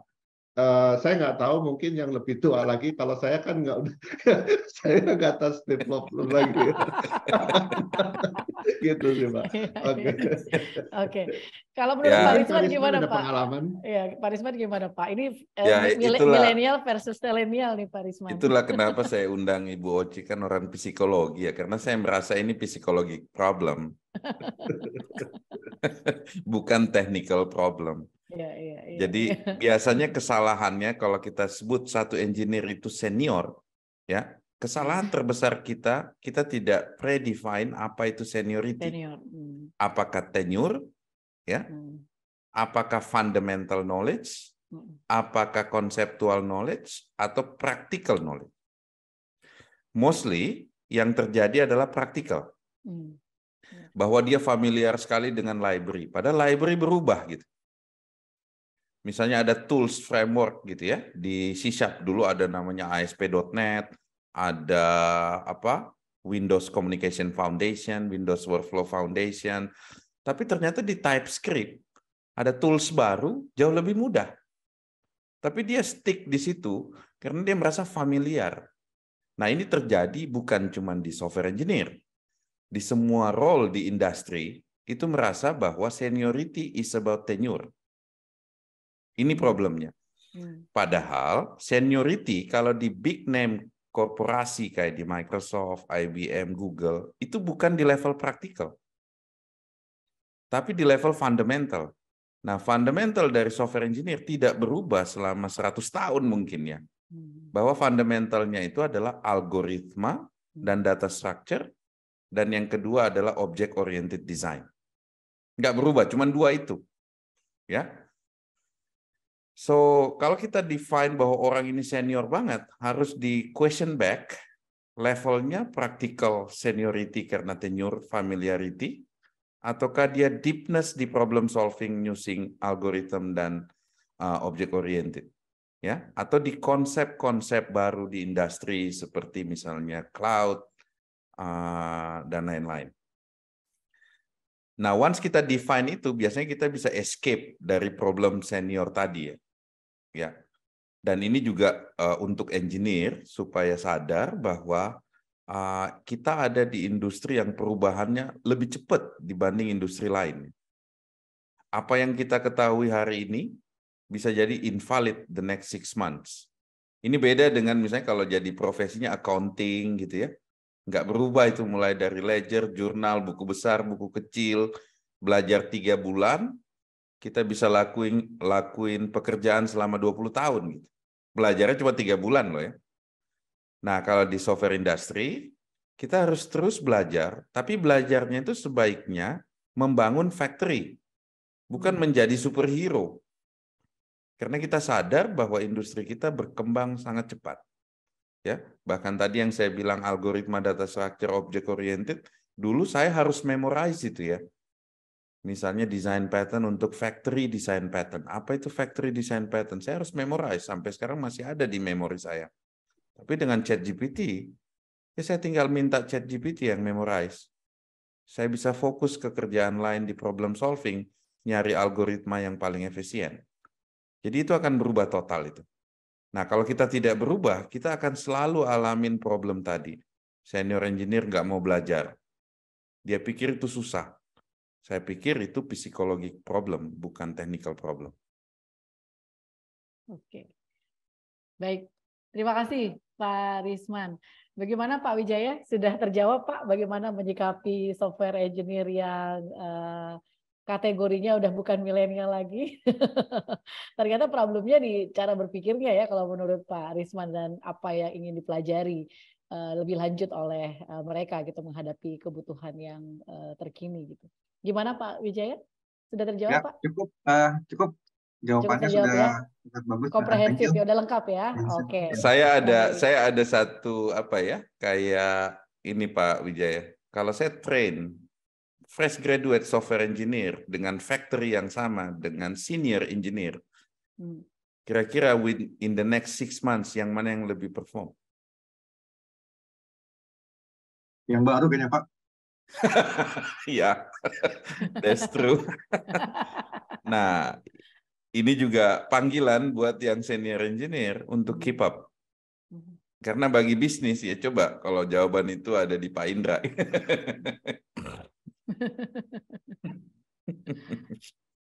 Saya nggak tahu, mungkin yang lebih tua lagi. Kalau saya kan saya nggak atas developer lagi. Gitu sih Pak. Oke. Kalau menurut Pak Risman gimana ada Pak? Pengalaman? Ya, Pak Risman gimana Pak? Ini itulah, milenial versus milenial nih Pak Risman. Itulah kenapa saya undang Ibu Oci, kan orang psikologi ya, karena saya merasa ini psikologi problem. Bukan technical problem. Jadi biasanya kesalahannya kalau kita sebut satu engineer itu senior, ya kesalahan terbesar kita tidak predefine apa itu seniority. Apakah tenure, ya, apakah fundamental knowledge, apakah conceptual knowledge, atau practical knowledge. Mostly yang terjadi adalah practical. Bahwa dia familiar sekali dengan library, padahal library berubah gitu. Misalnya ada tools framework gitu ya, di C# dulu ada namanya ASP.NET, ada Windows Communication Foundation, Windows Workflow Foundation, tapi ternyata di TypeScript ada tools baru jauh lebih mudah. Tapi dia stick di situ karena dia merasa familiar. Nah, ini terjadi bukan cuma di software engineer. Di semua role di industri itu merasa bahwa seniority is about tenure. Ini problemnya. Padahal seniority kalau di big name korporasi kayak di Microsoft, IBM, Google, itu bukan di level praktikal. Tapi di level fundamental. Nah, fundamental dari software engineer tidak berubah selama 100 tahun mungkin ya. Bahwa fundamentalnya itu adalah algoritma dan data structure, dan yang kedua adalah object oriented design. Nggak berubah, cuma dua itu. Ya. So, kalau kita define bahwa orang ini senior banget, harus di question back levelnya practical seniority karena tenure, familiarity, ataukah dia deepness di problem solving using algorithm dan object oriented. Ya, atau di konsep-konsep baru di industri seperti misalnya cloud dan lain-lain. Nah, once kita define itu, biasanya kita bisa escape dari problem senior tadi ya. Ya. Dan ini juga untuk engineer supaya sadar bahwa kita ada di industri yang perubahannya lebih cepat dibanding industri lain. Apa yang kita ketahui hari ini bisa jadi invalid the next 6 months. Ini beda dengan misalnya kalau jadi profesinya accounting gitu ya. Nggak berubah itu mulai dari ledger, jurnal, buku besar, buku kecil, belajar 3 bulan, kita bisa lakuin pekerjaan selama 20 tahun gitu. Belajarnya cuma 3 bulan loh ya. Nah, kalau di software industry, kita harus terus belajar, tapi belajarnya itu sebaiknya membangun factory, bukan menjadi superhero. Karena kita sadar bahwa industri kita berkembang sangat cepat. Ya, bahkan tadi yang saya bilang algoritma data structure object oriented, dulu saya harus memorize itu ya. Misalnya design pattern untuk factory design pattern. Apa itu factory design pattern? Saya harus memorize. Sampai sekarang masih ada di memori saya. Tapi dengan ChatGPT, ya saya tinggal minta ChatGPT yang memorize. Saya bisa fokus ke kerjaan lain di problem solving, nyari algoritma yang paling efisien. Jadi itu akan berubah total itu. Nah, kalau kita tidak berubah, kita akan selalu alamin problem tadi. Senior engineer nggak mau belajar. Dia pikir itu susah. Saya pikir itu psikologi problem, bukan technical problem. Oke. Baik. Terima kasih Pak Risman. Bagaimana Pak Wijaya? Sudah terjawab Pak bagaimana menyikapi software engineer yang kategorinya udah bukan milenial lagi. Ternyata problemnya di cara berpikirnya ya kalau menurut Pak Risman dan apa yang ingin dipelajari lebih lanjut oleh mereka gitu menghadapi kebutuhan yang terkini gitu. Gimana Pak Wijaya? Sudah terjawab Ya, Pak? cukup. Jawabannya terjawab, sudah ya? sangat bagus. Komprehensif Thank you. ya, udah lengkap ya. Oke. Saya ada satu apa ya? Kayak ini Pak Wijaya. Kalau saya train fresh graduate software engineer dengan factory yang sama dengan senior engineer. Kira-kira in the next 6 months yang mana yang lebih perform? Yang baru kayaknya Pak. Ya, that's true. Nah, ini juga panggilan buat yang senior engineer untuk keep up. Karena bagi bisnis ya coba kalau jawaban itu ada di Pak Indra.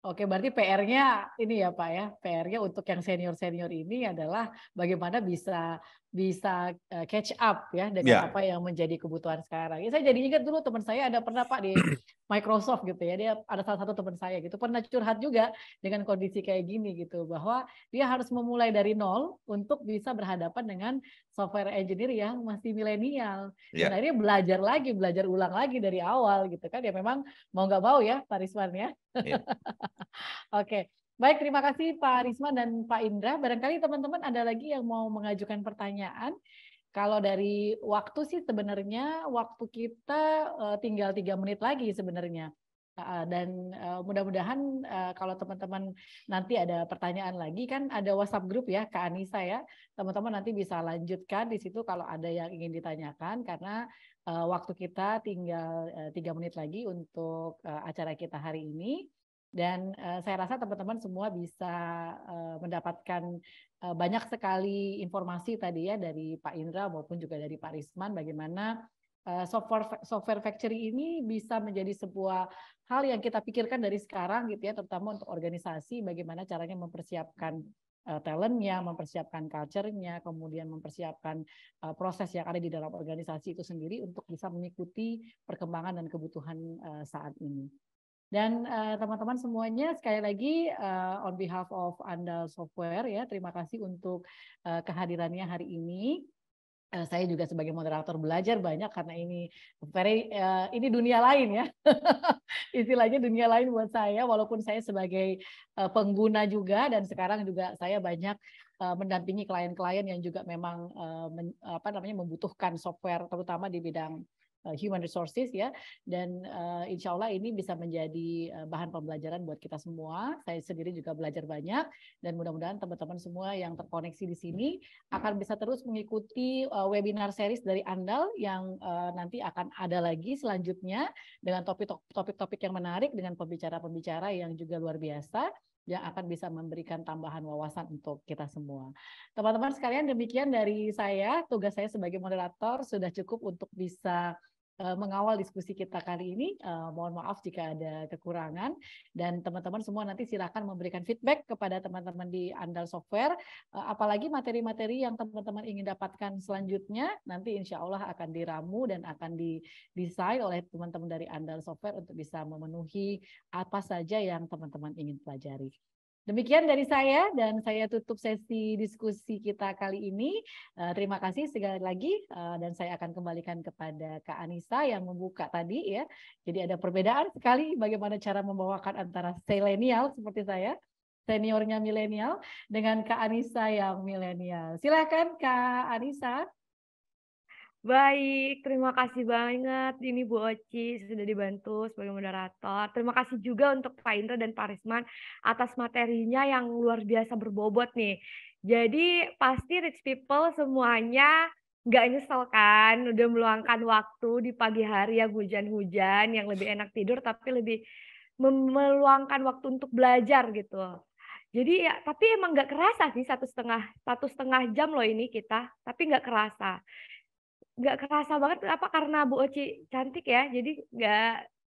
Oke, berarti PR-nya ini ya Pak ya, PR-nya untuk yang senior-senior ini adalah bagaimana bisa catch up ya dengan apa yang menjadi kebutuhan sekarang. Ya, saya jadi ingat dulu teman saya ada pernah Pak di Microsoft gitu ya, dia ada salah satu teman saya gitu pernah curhat juga dengan kondisi kayak gini gitu, bahwa dia harus memulai dari nol untuk bisa berhadapan dengan software engineer yang masih milenial. Dan akhirnya belajar ulang lagi dari awal gitu kan, ya memang mau nggak mau ya Pak Risman ya. Oke, baik, terima kasih Pak Risman dan Pak Indra. Barangkali teman-teman ada lagi yang mau mengajukan pertanyaan. Kalau dari waktu sih sebenarnya waktu kita tinggal 3 menit lagi sebenarnya. Dan mudah-mudahan kalau teman-teman nanti ada pertanyaan lagi kan ada WhatsApp grup ya Kak Anissa ya. Teman-teman nanti bisa lanjutkan di situ kalau ada yang ingin ditanyakan karena waktu kita tinggal 3 menit lagi untuk acara kita hari ini. Dan saya rasa teman-teman semua bisa mendapatkan banyak sekali informasi tadi ya dari Pak Indra maupun juga dari Pak Risman bagaimana software factory ini bisa menjadi sebuah hal yang kita pikirkan dari sekarang gitu ya, terutama untuk organisasi bagaimana caranya mempersiapkan talentnya, mempersiapkan culture-nya, kemudian mempersiapkan proses yang ada di dalam organisasi itu sendiri untuk bisa mengikuti perkembangan dan kebutuhan saat ini. Dan teman-teman semuanya sekali lagi on behalf of Andal Software ya, terima kasih untuk kehadirannya hari ini. Saya juga sebagai moderator belajar banyak karena ini ini dunia lain ya. Istilahnya dunia lain buat saya walaupun saya sebagai pengguna juga dan sekarang juga saya banyak mendampingi klien-klien yang juga memang membutuhkan software terutama di bidang Human Resources ya, dan insya Allah ini bisa menjadi bahan pembelajaran buat kita semua. Saya sendiri juga belajar banyak, dan mudah-mudahan teman-teman semua yang terkoneksi di sini akan bisa terus mengikuti webinar series dari Andal yang nanti akan ada lagi selanjutnya dengan topik-topik yang menarik dengan pembicara-pembicara yang juga luar biasa, yang akan bisa memberikan tambahan wawasan untuk kita semua. Teman-teman sekalian, demikian dari saya. Tugas saya sebagai moderator sudah cukup untuk bisa mengawal diskusi kita kali ini. Mohon maaf jika ada kekurangan, dan teman-teman semua nanti silakan memberikan feedback kepada teman-teman di Andal Software, apalagi materi-materi yang teman-teman ingin dapatkan selanjutnya nanti insya Allah akan diramu dan akan didesain oleh teman-teman dari Andal Software untuk bisa memenuhi apa saja yang teman-teman ingin pelajari. Demikian dari saya, dan saya tutup sesi diskusi kita kali ini. Terima kasih sekali lagi, dan saya akan kembalikan kepada Kak Anissa yang membuka tadi ya. Jadi ada perbedaan sekali bagaimana cara membawakan antara milenial seperti saya, seniornya milenial, dengan Kak Anissa yang milenial. Silakan Kak Anissa. Baik, terima kasih banget ini Bu Oci sudah dibantu sebagai moderator. Terima kasih juga untuk Pak Indra dan Pak Risman atas materinya yang luar biasa berbobot nih. Jadi pasti rich people semuanya nggak nyesel kan, udah meluangkan waktu di pagi hari yang hujan-hujan, yang lebih enak tidur tapi lebih meluangkan waktu untuk belajar gitu. Jadi ya, tapi emang nggak kerasa sih satu setengah jam loh ini kita, tapi nggak kerasa. Nggak kerasa banget, apa karena Bu Oci cantik ya, jadi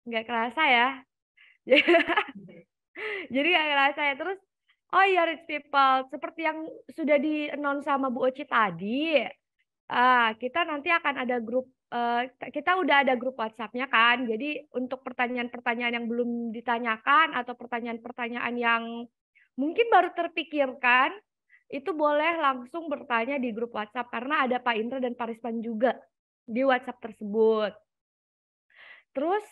nggak kerasa ya. Jadi nggak kerasa ya. Terus, oh iya rich people, seperti yang sudah di-announce sama Bu Oci tadi, kita nanti akan ada grup, kita udah ada grup WhatsApp-nya kan. Jadi untuk pertanyaan-pertanyaan yang belum ditanyakan atau pertanyaan-pertanyaan yang mungkin baru terpikirkan, itu boleh langsung bertanya di grup WhatsApp karena ada Pak Indra dan Pak Risman juga di WhatsApp tersebut. Terus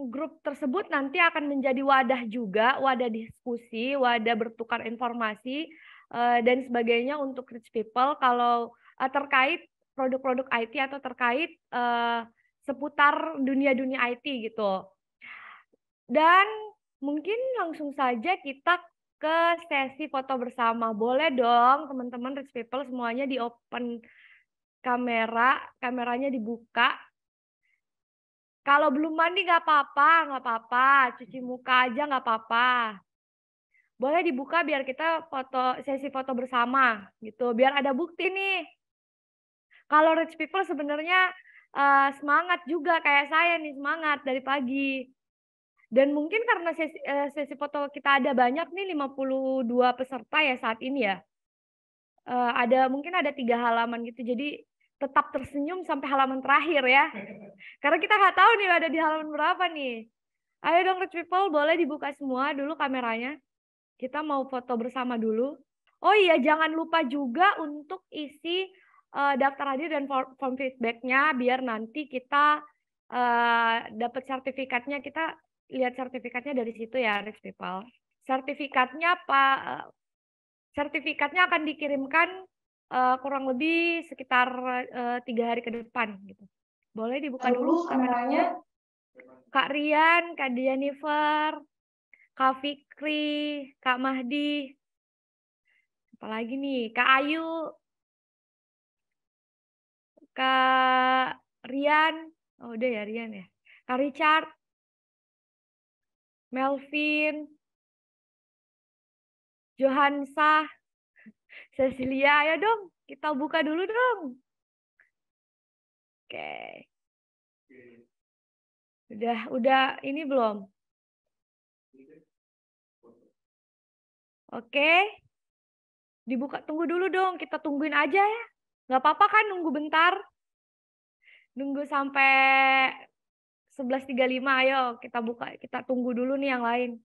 grup tersebut nanti akan menjadi wadah juga, wadah diskusi, wadah bertukar informasi dan sebagainya untuk rich people kalau terkait produk-produk IT atau terkait seputar dunia-dunia IT gitu. Dan mungkin langsung saja kita ke sesi foto bersama. Boleh dong teman-teman rich people semuanya di open kameranya dibuka. Kalau belum mandi nggak apa-apa. Cuci muka aja nggak apa-apa. Boleh dibuka biar kita sesi foto bersama gitu. Biar ada bukti nih. Kalau rich people sebenarnya semangat juga kayak saya nih, semangat dari pagi. Dan mungkin karena sesi foto kita ada banyak nih, 52 peserta ya saat ini ya. Mungkin ada 3 halaman gitu, jadi tetap tersenyum sampai halaman terakhir ya. Karena kita nggak tahu nih ada di halaman berapa nih. Ayo dong rich people, boleh dibuka semua dulu kameranya. Kita mau foto bersama dulu. Oh iya, jangan lupa juga untuk isi daftar hadir dan form feedback-nya biar nanti kita dapat sertifikatnya. Kita lihat sertifikatnya dari situ ya, rich people. Sertifikatnya akan dikirimkan kurang lebih sekitar 3 hari ke depan gitu. Boleh dibuka dulu kameranya. Kak Rian, Kak Jennifer, Kak Fikri, Kak Mahdi. Apalagi nih, Kak Ayu, Kak Rian. Oh udah ya Rian ya. Kak Richard, Melvin, Johansa, Cecilia, ayo dong, kita buka dulu dong. Oke. Udah ini belum? Oke. Dibuka, tunggu dulu dong, kita tungguin aja ya. Nggak apa-apa kan nunggu bentar. Nunggu sampai 11.35, ayo kita buka, kita tunggu dulu nih yang lain.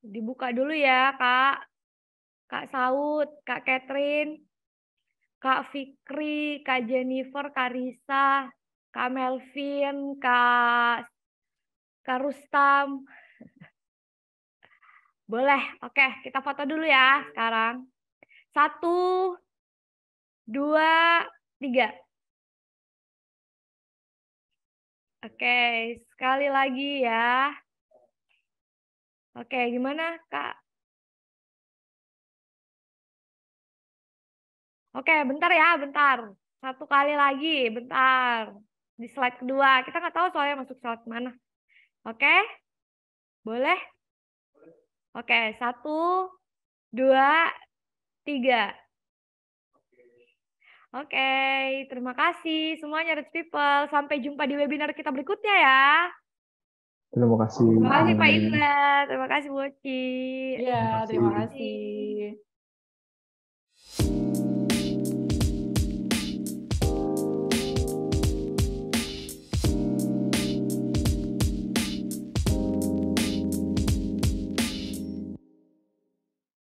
Dibuka dulu ya, Kak. Kak Saud, Kak Catherine, Kak Fikri, Kak Jennifer, Kak Risa, Kak Melvin, Kak Rustam. Boleh, oke, kita foto dulu ya sekarang. 1, 2, 3. Oke, sekali lagi ya. Oke, gimana, Kak? Oke, bentar ya, bentar. 1 kali lagi, bentar. Di slide kedua, kita nggak tahu soalnya masuk slide mana. Oke? Boleh? Oke, 1, 2, 3. Oke, terima kasih semuanya Rich People. Sampai jumpa di webinar kita berikutnya ya. Terima kasih. Terima kasih Pak Indra, terima kasih Bu Oci. Iya, terima kasih.